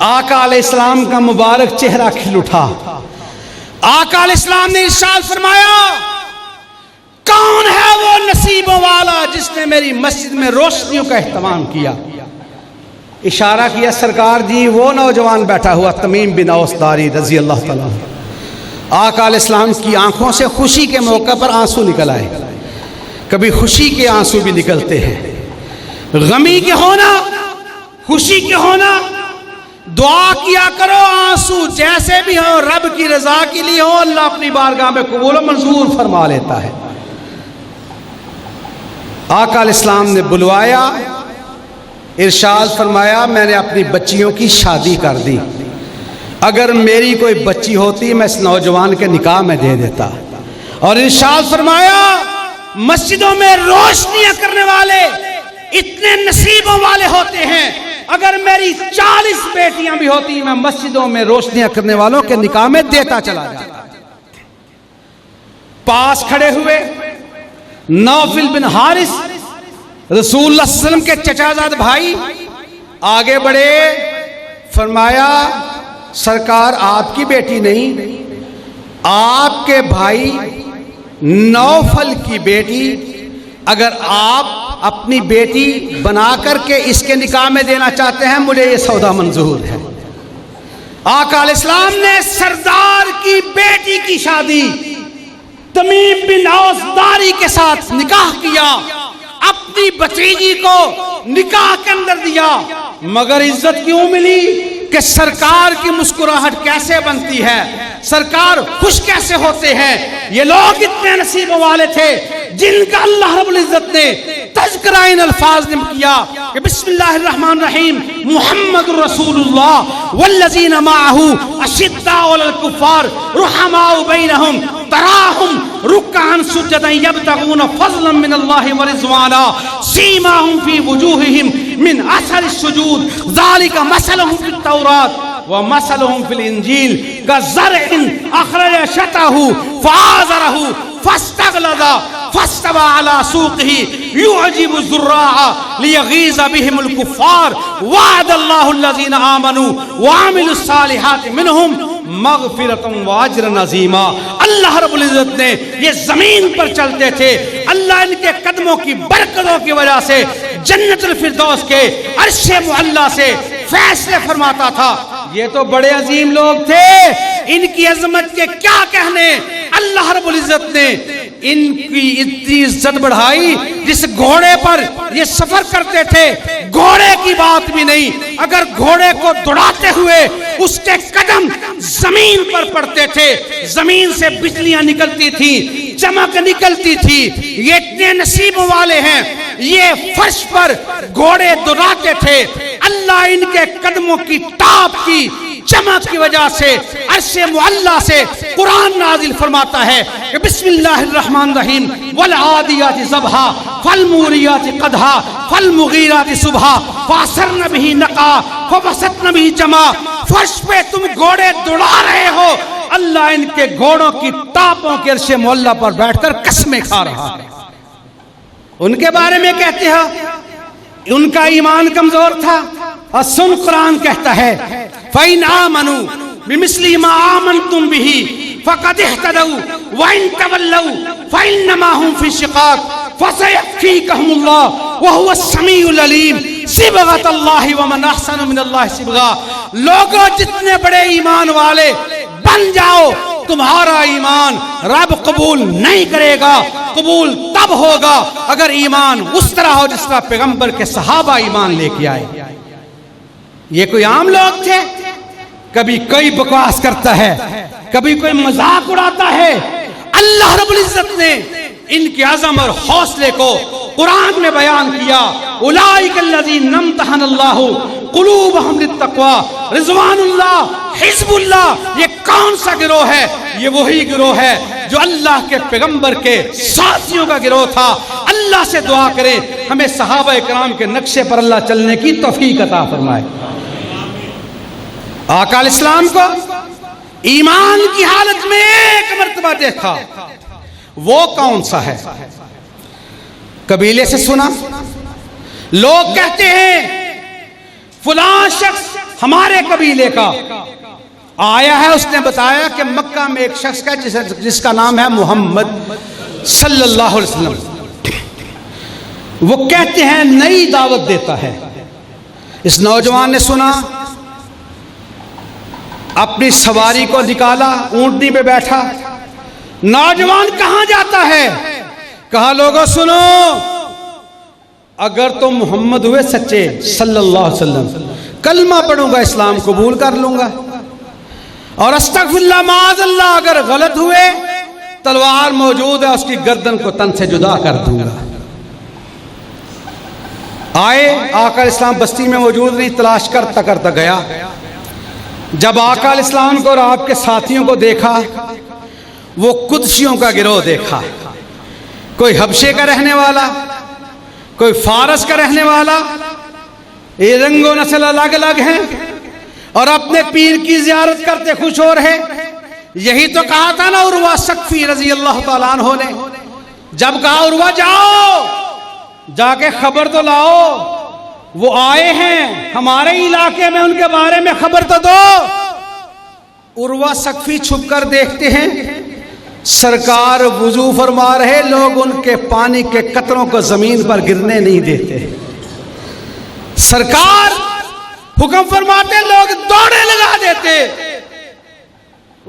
آقا علیہ السلام کا مبارک چہرہ کھل اٹھا۔ آقا علیہ السلام نے ارشاد فرمایا، کون ہے وہ نصیبوں والا جس نے میری مسجد میں روشنیوں کا اہتمام کیا؟ اشارہ کیا، سرکار جی وہ نوجوان بیٹھا ہوا تمیم بن اوس داری رضی اللہ تعالیٰ عنہ۔ آقا علیہ السلام کی آنکھوں سے خوشی کے موقع پر آنسو نکل آئے، کبھی خوشی کے آنسو بھی نکلتے ہیں، غمی کے ہونا، خوشی کے ہونا، دعا کیا کرو، آنسو جیسے بھی ہو رب کی رضا کے لیے ہو، اللہ اپنی بارگاہ میں قبول و منظور فرما لیتا ہے۔ آقا علیہ السلام نے بلوایا، ارشاد فرمایا، میں نے اپنی بچیوں کی شادی کر دی، اگر میری کوئی بچی ہوتی میں اس نوجوان کے نکاح میں دے دیتا۔ اور ارشاد فرمایا، مسجدوں میں روشنیاں کرنے والے اتنے نصیبوں والے ہوتے ہیں، اگر میری 40 بیٹیاں بھی ہوتی میں مسجدوں میں روشنیاں کرنے والوں کے نکاح میں دیتا چلا جاتا۔ پاس کھڑے ہوئے نوفل بن حارث، رسول اللہ صلی اللہ علیہ وسلم کے چچا زاد بھائی، آگے بڑھے، فرمایا سرکار آپ کی بیٹی نہیں، آپ کے بھائی نوفل کی بیٹی، اگر آپ اپنی بیٹی بنا کر کے اس کے نکاح میں دینا چاہتے ہیں مجھے یہ سودا منظور ہے۔ آقا علیہ السلام نے سردار کی بیٹی کی شادی تمیم بن اوس داری کے ساتھ نکاح کیا، اپنی بھتیجی کو نکاح کے اندر دیا، مگر عزت کیوں ملی کہ سرکار کی مسکراہٹ کیسے بنتی ہے، سرکار خوش کیسے ہوتے ہیں۔ یہ لوگ اتنے نصیب والے تھے جن کا اللہ رب العزت نے تذکرہ ان الفاظ نے کیا کہ بسم اللہ الرحمن الرحیم، محمد رسول اللہ والذین معہ اشداء علی الکفار رحماء بینہم تراہم رکعا سجدا یبتغون فضلا من اللہ ورضوانا سیماہم فی وجوہہم من اثر السجود ذالک مثلہم فی التوراۃ ومثلہم فی الانجیل کزرع اخرج شطأہ فآزرہ فاستغلظ فاستوى على سوقه يعجب الزراع ليغيظ بهم الكفار وعد الله الذين آمنوا وعملوا الصالحات منهم مغفرة واجرا عظیما۔ اللہ رب العزت نے یہ زمین پر چلتے تھے، اللہ ان کے قدموں کی برکتوں کی وجہ سے جنت الفردوس کے عرش معلی سے فیصلے فرماتا تھا۔ یہ تو بڑے عظیم لوگ تھے، ان کی عظمت کے کیا کہنے۔ اللہ رب العزت نے ان کی اتنی عزت بڑھائی جس گھوڑے پر یہ سفر کرتے تھے گھوڑے کی بات بھی نہیں، اگر گھوڑے کو دوڑاتے ہوئے اس کے قدم زمین پر پڑتے تھے زمین سے بجلیاں نکلتی تھی، چمک نکلتی تھی۔ یہ اتنے نصیبوں والے ہیں، یہ فرش پر گھوڑے دوڑاتے تھے، اللہ ان کے قدموں کی ٹاپ کی چمک کی وجہ سے عرش معلیٰ سے قرآن نازل فرماتا ہے کہ بسم اللہ الرحمن الرحیم والعادیات ضبحا فالموریات قدحا فالمغیرات صبحا فاثرن به نقعا فوسطن به جمعا۔ فرش پہ تم گھوڑے دوڑا رہے ہو، اللہ ان کے گھوڑوں کی ٹاپوں کے عرش معلیٰ پر بیٹھ کر قسمیں کھا رہا ہے۔ ان کے بارے میں کہتے ہیں ان کا ایمان کمزور تھا، اور سن قرآن کہتا ہے فَإِنْ آمَنُوا بِمِثْلِ مَا آمَنْتُمْ بِهِ فَقَدِ اهْتَدَوْا وَإِنْ تَوَلَّوْا فَإِنَّمَا هُمْ فِي شِقَاقٍ فَسَيَكْفِيكَهُمُ اللَّهُ وَهُوَ السَّمِيعُ الْعَلِيمُ صِبْغَةَ اللَّهِ وَمَنْ أَحْسَنُ مِنَ اللَّهِ صِبْغَةً۔ لوگوں جتنے بڑے ایمان والے بن جاؤ، تمہارا ایمان رب قبول نہیں کرے گا، قبول تب ہوگا اگر ایمان اس طرح ہو جس طرح پیغمبر کے صحابہ ایمان لے کے آئے۔ یہ کوئی عام لوگ تھے؟ کبھی کوئی بکواس کرتا ہے، کبھی کوئی مذاق اڑاتا ہے۔ اللہ رب العزت نے ان کے عزم اور حوصلے کو قرآن میں بیان کیا، اولئک الذین امتحن اللہ قلوبہم للتقوی رضوان اللہ حزب اللہ۔ یہ کون سا گروہ ہے؟ یہ وہی گروہ ہے جو اللہ کے پیغمبر کے ساتھیوں کا گروہ تھا۔ اللہ سے دعا کریں ہمیں صحابہ کرام کے نقشے پر اللہ چلنے کی توفیق عطا فرمائے۔ آقا علیہ السلام کو ایمان کی حالت میں ایک مرتبہ دیکھا، وہ کون سا ہے؟ قبیلے سے سنا، لوگ کہتے ہیں فلاں شخص ہمارے قبیلے کا آیا ہے، اس نے بتایا کہ مکہ میں ایک شخص کا جس کا نام ہے محمد صلی اللہ علیہ وسلم، وہ کہتے ہیں نئی دعوت دیتا ہے۔ اس نوجوان نے سنا، اپنی سواری کو نکالا، اونٹنی پہ بیٹھا۔ نوجوان کہاں جاتا ہے؟ کہا لوگوں سنو، اگر تم محمد ہوئے سچے صلی اللہ علیہ وسلم، کلمہ پڑھوں گا، اسلام قبول کر لوں گا، اور استغفر اللہ معاذ اللہ اگر غلط ہوئے تلوار موجود ہے، اس کی گردن کو تن سے جدا کر دوں گا۔ آئے، آقا علیہ السلام بستی میں موجود نہیں، تلاش کرتا کرتا گیا۔ جب آقا علیہ السلام کو اور آپ کے ساتھیوں کو دیکھا، وہ قدسیوں کا گروہ دیکھا، کوئی حبشے کا رہنے والا، کوئی فارس کا رہنے والا، یہ رنگ و نسل الگ الگ ہیں، اور اپنے پیر کی زیارت کرتے خوش ہو رہے۔ یہی تو کہا تھا نا عروہ ثقفی رضی اللہ تعالیٰ عنہ نے، جب کہا عروہ جاؤ، جا کے خبر تو لاؤ، وہ آئے ہیں ہمارے علاقے میں، ان کے بارے میں خبر تو دو۔ عروہ ثقفی چھپ کر دیکھتے ہیں، سرکار وضو فرما رہے، لوگ ان کے پانی کے قطروں کو زمین پر گرنے نہیں دیتے۔ سرکار حکم فرماتے، لوگ دوڑے لگا دیتے۔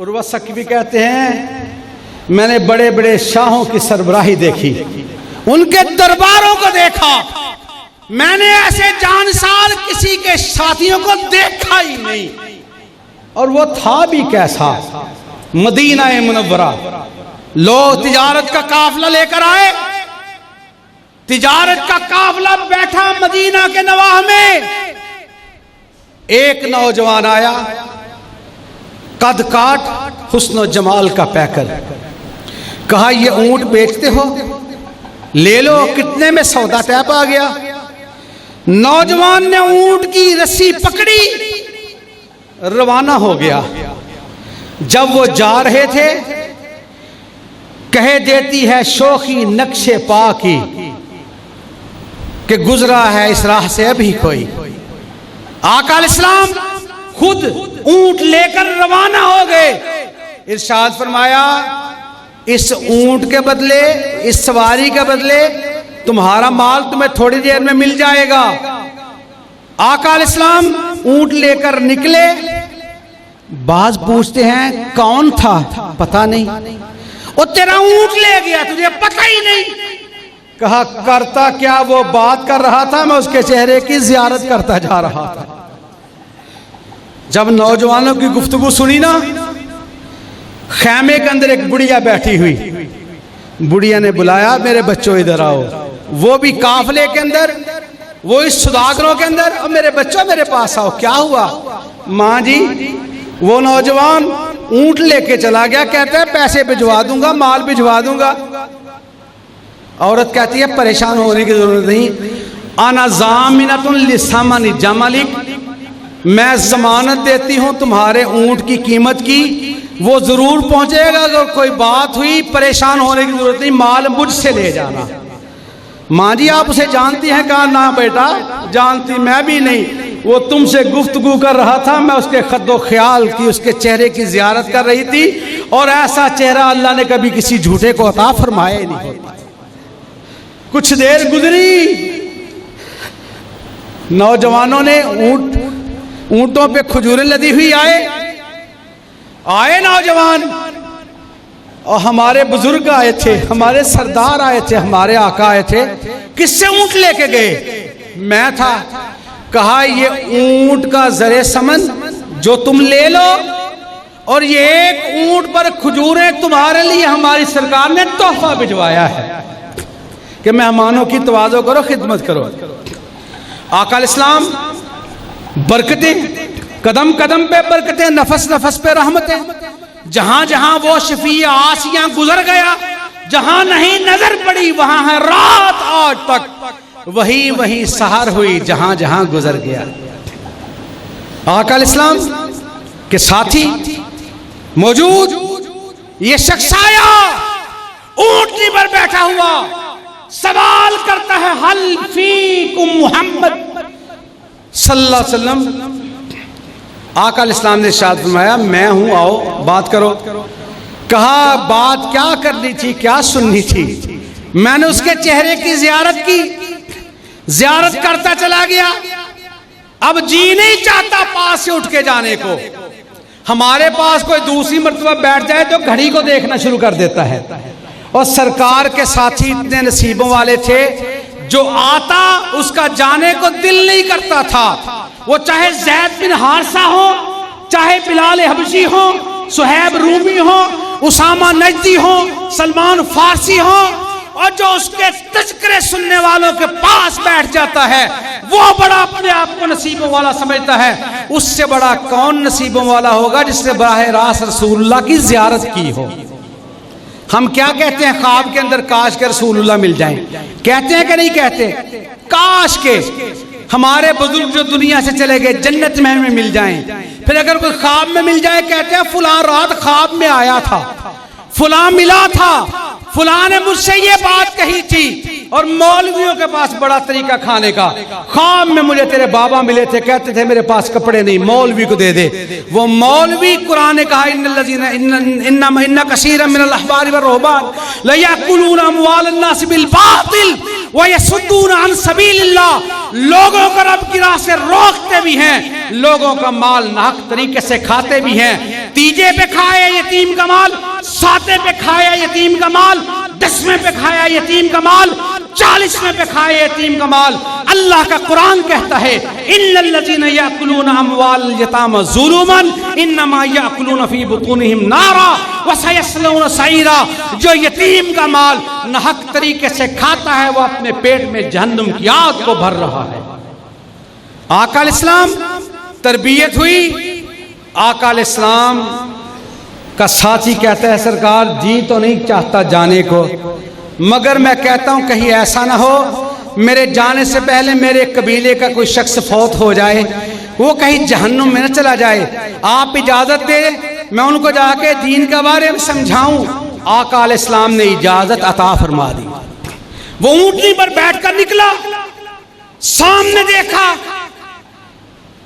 عروہ ثقفی کہتے ہیں میں نے بڑے بڑے شاہوں کی سربراہی دیکھی، ان کے درباروں کو دیکھا، میں نے ایسے جانسار کسی کے ساتھیوں کو دیکھا ہی نہیں۔ اور وہ تھا بھی کیسا؟ مدینہ منورہ، لوگ تجارت کا قافلہ لے کر آئے، تجارت کا قافلہ بیٹھا مدینہ کے نواح میں، ایک نوجوان آیا، قد کاٹ، حسن و جمال کا پیکر، کہا یہ اونٹ بیچتے ہو؟ لے لو، کتنے میں سودا طے پا گیا۔ نوجوان نے اونٹ کی رسی پکڑی، روانہ ہو گیا۔ جب وہ جا رہے تھے، کہہ دیتی ہے شوخی نقش پا کی کہ گزرا ہے اس راہ سے ابھی کوئی۔ آقا علیہ السلام خود اونٹ لے کر روانہ ہو گئے۔ ارشاد فرمایا اس اونٹ کے بدلے، اس سواری کے بدلے تمہارا مال تمہیں تھوڑی دیر میں مل جائے گا۔ آقا علیہ السلام اونٹ لے کر نکلے۔ بعض پوچھتے ہیں کون تھا؟ پتہ نہیں۔ وہ تیرا اونٹ لے گیا تجھے پتہ ہی نہیں. کہا کرتا کیا؟ وہ بات کر رہا تھا، میں اس کے چہرے کی زیارت کرتا جا رہا تھا. جب نوجوانوں کی گفتگو سنی نا، خیمے کے اندر ایک بڑھیا بیٹھی ہوئی، بڑھیا نے بلایا میرے بچوں ادھر آؤ. وہ بھی قافلے کے اندر، وہ اس سوداگروں کے اندر، اور میرے بچوں میرے پاس آؤ. کیا ہوا؟ ماں جی وہ نوجوان اونٹ لے کے چلا گیا، کہتا ہے پیسے بھجوا دوں گا، مال بھجوا دوں گا. عورت کہتی ہے پریشان ہونے کی ضرورت نہیں، انا ضامنۃ لثمن جملک، میں ضمانت دیتی ہوں تمہارے اونٹ کی قیمت کی، وہ ضرور پہنچے گا. اگر کوئی بات ہوئی پریشان ہونے کی ضرورت نہیں، مال مجھ سے لے جانا. ماں جی آپ اسے جانتی ہیں؟ کہا نہ بیٹا جانتی میں بھی نہیں، وہ تم سے گفتگو کر رہا تھا، میں اس کے خد و خیال کی، اس کے چہرے کی زیارت کر رہی تھی، اور ایسا چہرہ اللہ نے کبھی کسی جھوٹے کو عطا فرمایا ہی نہیں ہوتا. کچھ دیر گزری، نوجوانوں نے اونٹوں پہ کھجوریں لدی ہوئی آئے نوجوان، اور ہمارے بزرگ آئے تھے، ہمارے سردار آئے تھے، ہمارے آقا آئے تھے. کس سے اونٹ لے کے گئے؟ میں تھا. کہا یہ اونٹ کا زر ثمن جو تم لے لو، اور یہ ایک اونٹ پر کھجوریں تمہارے لیے ہماری سرکار نے تحفہ بھجوایا ہے کہ مہمانوں کی تواضع کرو، خدمت کرو. آقا الاسلام برکتیں، قدم قدم پہ برکتیں، نفس نفس پہ رحمتیں. جہاں جہاں وہ شفیع آسیاں گزر گیا، جہاں نہیں نظر پڑی وہاں ہے رات آج تک، وہی سحر ہوئی جہاں جہاں گزر گیا. آقا الاسلام کے ساتھی موجود، یہ شخص آیا اونٹنی پر بیٹھا ہوا، سوال کرتا ہے حل فیکم محمد صلی اللہ علیہ وسلم. آقا الاسلام نے ارشاد فرمایا میں ہوں، آؤ بات کرو. کہا بات کیا کرنی تھی، کیا سننی تھی؟ میں نے اس کے چہرے کی زیارت کی، زیارت کرتا چلا گیا، اب جی نہیں چاہتا پاس سے اٹھ کے جانے کو. ہمارے پاس کوئی دوسری مرتبہ بیٹھ جائے تو گھڑی کو دیکھنا شروع کر دیتا ہے، اور سرکار کے ساتھی اتنے نصیبوں والے تھے، جو آتا اس کا جانے کو دل نہیں کرتا تھا. وہ چاہے زید بن حارثہ ہو، چاہے بلال حبشی ہو، صہیب رومی ہو، اسامہ نجدی ہو، سلمان فارسی ہو، اور جو اس کے تذکرے سننے والوں کے پاس بیٹھ جاتا ہے وہ بڑا اپنے آپ کو نصیبوں والا سمجھتا ہے. اس سے بڑا کون نصیبوں والا ہوگا جس نے براہ راست رسول اللہ کی زیارت کی ہو. ہم کیا کہتے ہیں خواب کے اندر؟ کاش کے رسول اللہ مل جائیں. کہتے ہیں کہ نہیں کہتے؟ کاش کے ہمارے بزرگ جو دنیا سے چلے گئے جنت میں ہمیں مل جائیں. پھر اگر کوئی خواب میں مل جائے کہتے ہیں فلاں رات خواب میں آیا تھا، فلاں ملا تھا، فلاں نے مجھ سے یہ بات کہی تھی. اور مولویوں کے پاس بڑا طریقہ کھانے کا، خواب میں مجھے تیرے بابا ملے تھے، کہتے تھے میرے پاس کپڑے نہیں، مولوی کو دے دے. وہ مولوی قرآن نے کہا ان کثیرا من الاحبار والرہبان لیأکلون اموال الناس بالباطل ویصدون عن سبیل اللہ. لوگوں کو رب کی راہ سے روکتے بھی ہیں، لوگوں کا مال ناحق طریقے سے کھاتے بھی ہیں. تیجے پہ کھایا یتیم کا مال، ساتے پہ کھایا یتیم کا مال، 10ویں پہ کھایا یتیم کا مال، 40ویں پہ کھایا یتیم کا مال. اللہ کا قرآن کہتا ہے ان الذین یاکلون اموال الیتامی ظلما انما یاکلون فی بطونہم نارا وسیصلون سعیرا. جو یتیم کا مال ناحق طریقے سے کھاتا ہے وہ اپنے پیٹ میں جہنم کی آگ کو بھر رہا ہے. آقا علیہ السلام تربیت ہوئی. آقا علیہ السلام کا ساتھی کہتا ہے سرکار جی تو نہیں چاہتا جانے کو، مگر میں کہتا ہوں کہیں ایسا نہ ہو میرے جانے سے پہلے میرے قبیلے کا کوئی شخص فوت ہو جائے، وہ کہیں جہنم میں نہ چلا جائے. آپ اجازت دے میں ان کو جا کے دین کے بارے میں سمجھاؤں. آقا علیہ السلام نے اجازت عطا فرما دی. وہ اونٹنی پر بیٹھ کر نکلا، سامنے دیکھا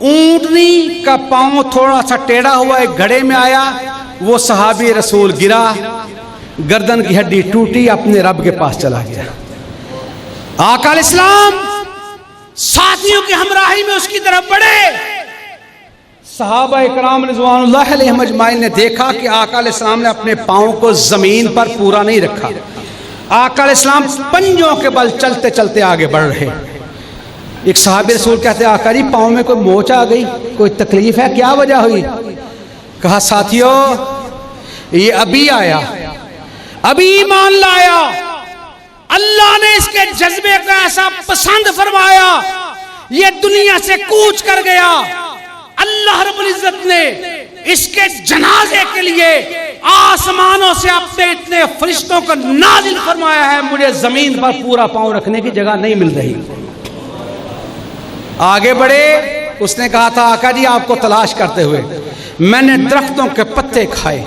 اونٹنی کا پاؤں تھوڑا سا ٹیڑھا ہوا ایک گھڑے میں آیا. وہ صحابی رسول گرا، گردن کی ہڈی ٹوٹی، اپنے رب کے پاس چلا گیا. آقا علیہ السلام ساتھیوں کی ہمراہی میں اس کی طرف بڑھے، صحابہ اکرام رضوان اللہ علیہم اجمعین نے دیکھا کہ آقا علیہ السلام نے اپنے پاؤں کو زمین پر پورا نہیں رکھا. آقا علیہ السلام پنجوں کے بل چلتے چلتے آگے بڑھ رہے. ایک صحابی رسول کہتے ہیں آقا جی پاؤں میں کوئی موچ آ گئی, کوئی تکلیف ہے, کیا وجہ ہوئی؟ کہا ساتھیو یہ ابھی آیا, ابھی ایمان لایا, اللہ نے اس کے جذبے کو ایسا پسند فرمایا, یہ دنیا سے کوچ کر گیا. اللہ رب العزت نے اس کے جنازے کے لیے آسمانوں سے اپنے اتنے فرشتوں کو نازل فرمایا ہے, مجھے زمین پر پورا پاؤں رکھنے کی جگہ نہیں مل رہی. آگے بڑھے, اس نے کہا تھا آقا جی آپ کو تلاش کرتے ہوئے میں نے درختوں کے پتے کھائے,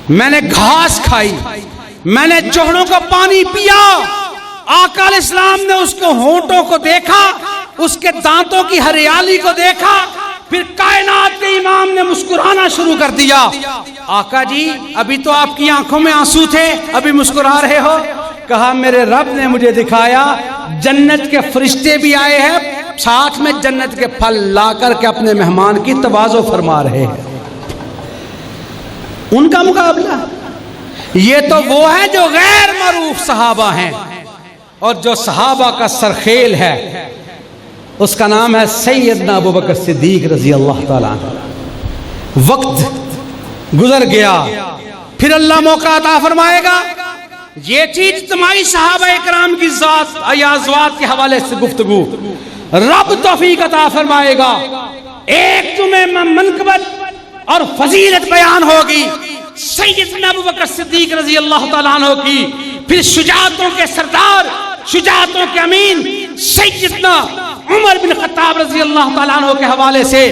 میں نے گھاس کھائی, میں نے چوہڑوں کا پانی پیا. آقا علیہ السلام نے اس کو ہونٹوں کو دیکھا, اس کے دانتوں کی ہریالی کو دیکھا, پھر کائنات کے امام نے مسکرانا شروع کر دیا. آقا جی ابھی تو آپ کی آنکھوں میں آنسو تھے, ابھی مسکرا رہے ہو؟ کہا میرے رب نے مجھے دکھایا جنت کے فرشتے بھی آئے ہیں, ساتھ میں جنت کے پھل لا کر کے اپنے مہمان کی تواضع فرما رہے ہیں. ان کا مقابلہ یہ تو وہ ہے جو غیر معروف صحابہ ہیں, اور جو صحابہ کا سرخیل ہے اس کا نام ہے سیدنا ابوبکر صدیق رضی اللہ تعالیٰ عنہ. وقت گزر گیا, پھر اللہ موقع عطا فرمائے گا. یہ چیز اجتماعی صحابہ اکرام کی ذات یا ازواج کے حوالے سے گفتگو رب توفیق عطا فرمائے گا. ایک تمہیں منقبت اور فضیلت بیان ہوگی سیدنا ابوبکر صدیق رضی اللہ تعالیٰ عنہ کی, پھر شجاعتوں کے سردار, شجاعتوں کے امین سیدنا عمر بن خطاب رضی اللہ تعالیٰ عنہ کے حوالے سے,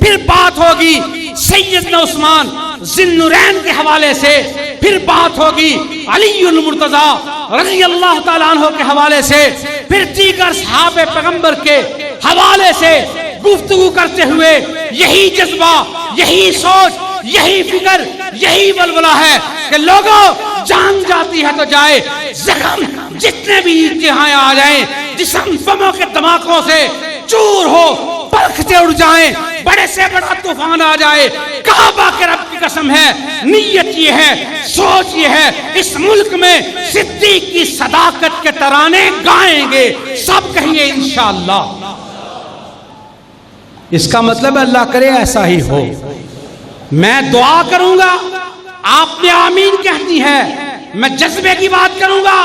پھر بات ہوگی سیدنا عثمان ذی النورین کے حوالے سے, پھر بات ہوگی علی المرتضی رضی اللہ تعالیٰ عنہ کے حوالے سے, پھر دیگر صحابہ پیغمبر کے حوالے سے گفتگو کرتے ہوئے یہی جذبہ, یہی سوچ, یہی فکر, یہی ولولہ ہے کہ لوگوں جان جاتی ہے تو جائے, زخم جتنے بھی یہاں آ جائیں, جسم بموں کے دھماکوں سے چور ہو, پرکھتے اڑ جائیں, بڑے سے بڑا طوفان آ جائے, کعبہ کے رب کی قسم ہے, نیت یہ ہے, سوچ یہ ہے, اس ملک میں صدیق کی صداقت کے ترانے گائیں گے. سب کہیے انشاءاللہ. اس کا مطلب اللہ کرے ایسا ہی ہو. میں دعا کروں گا, آپ نے آمین کہتی ہے, میں جذبے کی بات کروں گا,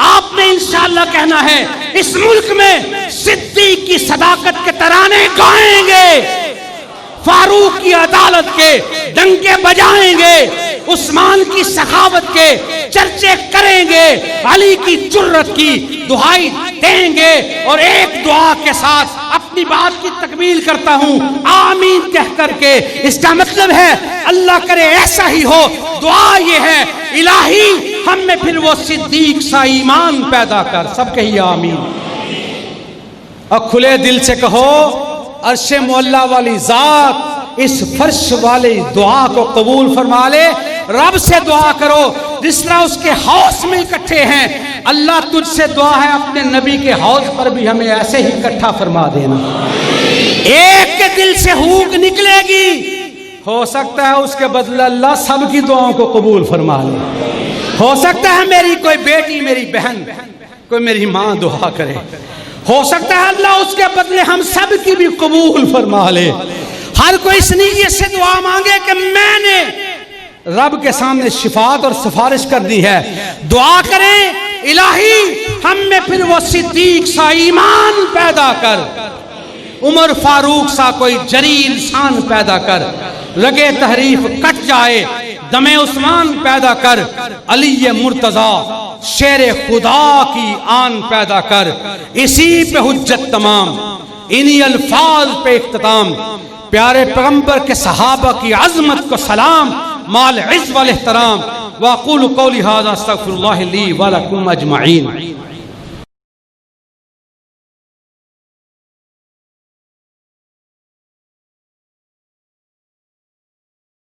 آپ نے انشاءاللہ کہنا ہے. اس ملک میں صدیق کی صداقت کے ترانے گائیں گے, فاروق کی عدالت کے ڈنکے بجائیں گے, عثمان کی سخاوت کے چرچے کریں گے, علی کی جرت کی دہائی دیں گے. اور ایک دعا کے ساتھ اپنی بات کی تکمیل کرتا ہوں, آمین کہہ کر کے. اس کا مطلب ہے اللہ کرے ایسا ہی ہو. دعا یہ ہے الہی ہم میں پھر وہ صدیق سا ایمان پیدا کر. سب کہیے آمین. اور کھلے دل سے کہو عرش معلیٰ والی ذات اس فرش والی دعا کو قبول فرما لے. رب سے دعا کرو جس طرح اس کے حوض میں اکٹھے ہیں. اللہ تجھ سے دعا ہے اپنے نبی کے حوض پر بھی ہمیں ایسے ہی اکٹھا فرما دینا. ایک کے دل سے ہوک نکلے گی, ہو سکتا ہے اس کے بدلے اللہ سب کی دعاؤں کو قبول فرما لے. ہو سکتا ہے میری کوئی بیٹی, میری بہن, کوئی میری ماں دعا کرے, ہو سکتا ہے اللہ اس کے بدلے ہم سب کی بھی قبول فرما لے. ہر کوئی اس نیت سے دعا مانگے کہ میں نے رب کے سامنے شفاعت اور سفارش کر دی ہے. دعا کریں الہی ہم میں پھر وہ صدیق سا ایمان پیدا کر, عمر فاروق سا کوئی جری انسان پیدا کر, رگے تحریف کٹ جائے, دم عثمان پیدا کر, علی مرتضی شیر خدا کی آن پیدا کر. اسی پہ حجت تمام, انہی الفاظ پہ اختتام. پیارے پیغمبر کے صحابہ کی عظمت کو سلام مال عز والاحترام. واقول قولی ھذا استغفر اللہ لی ولکم اجمعین.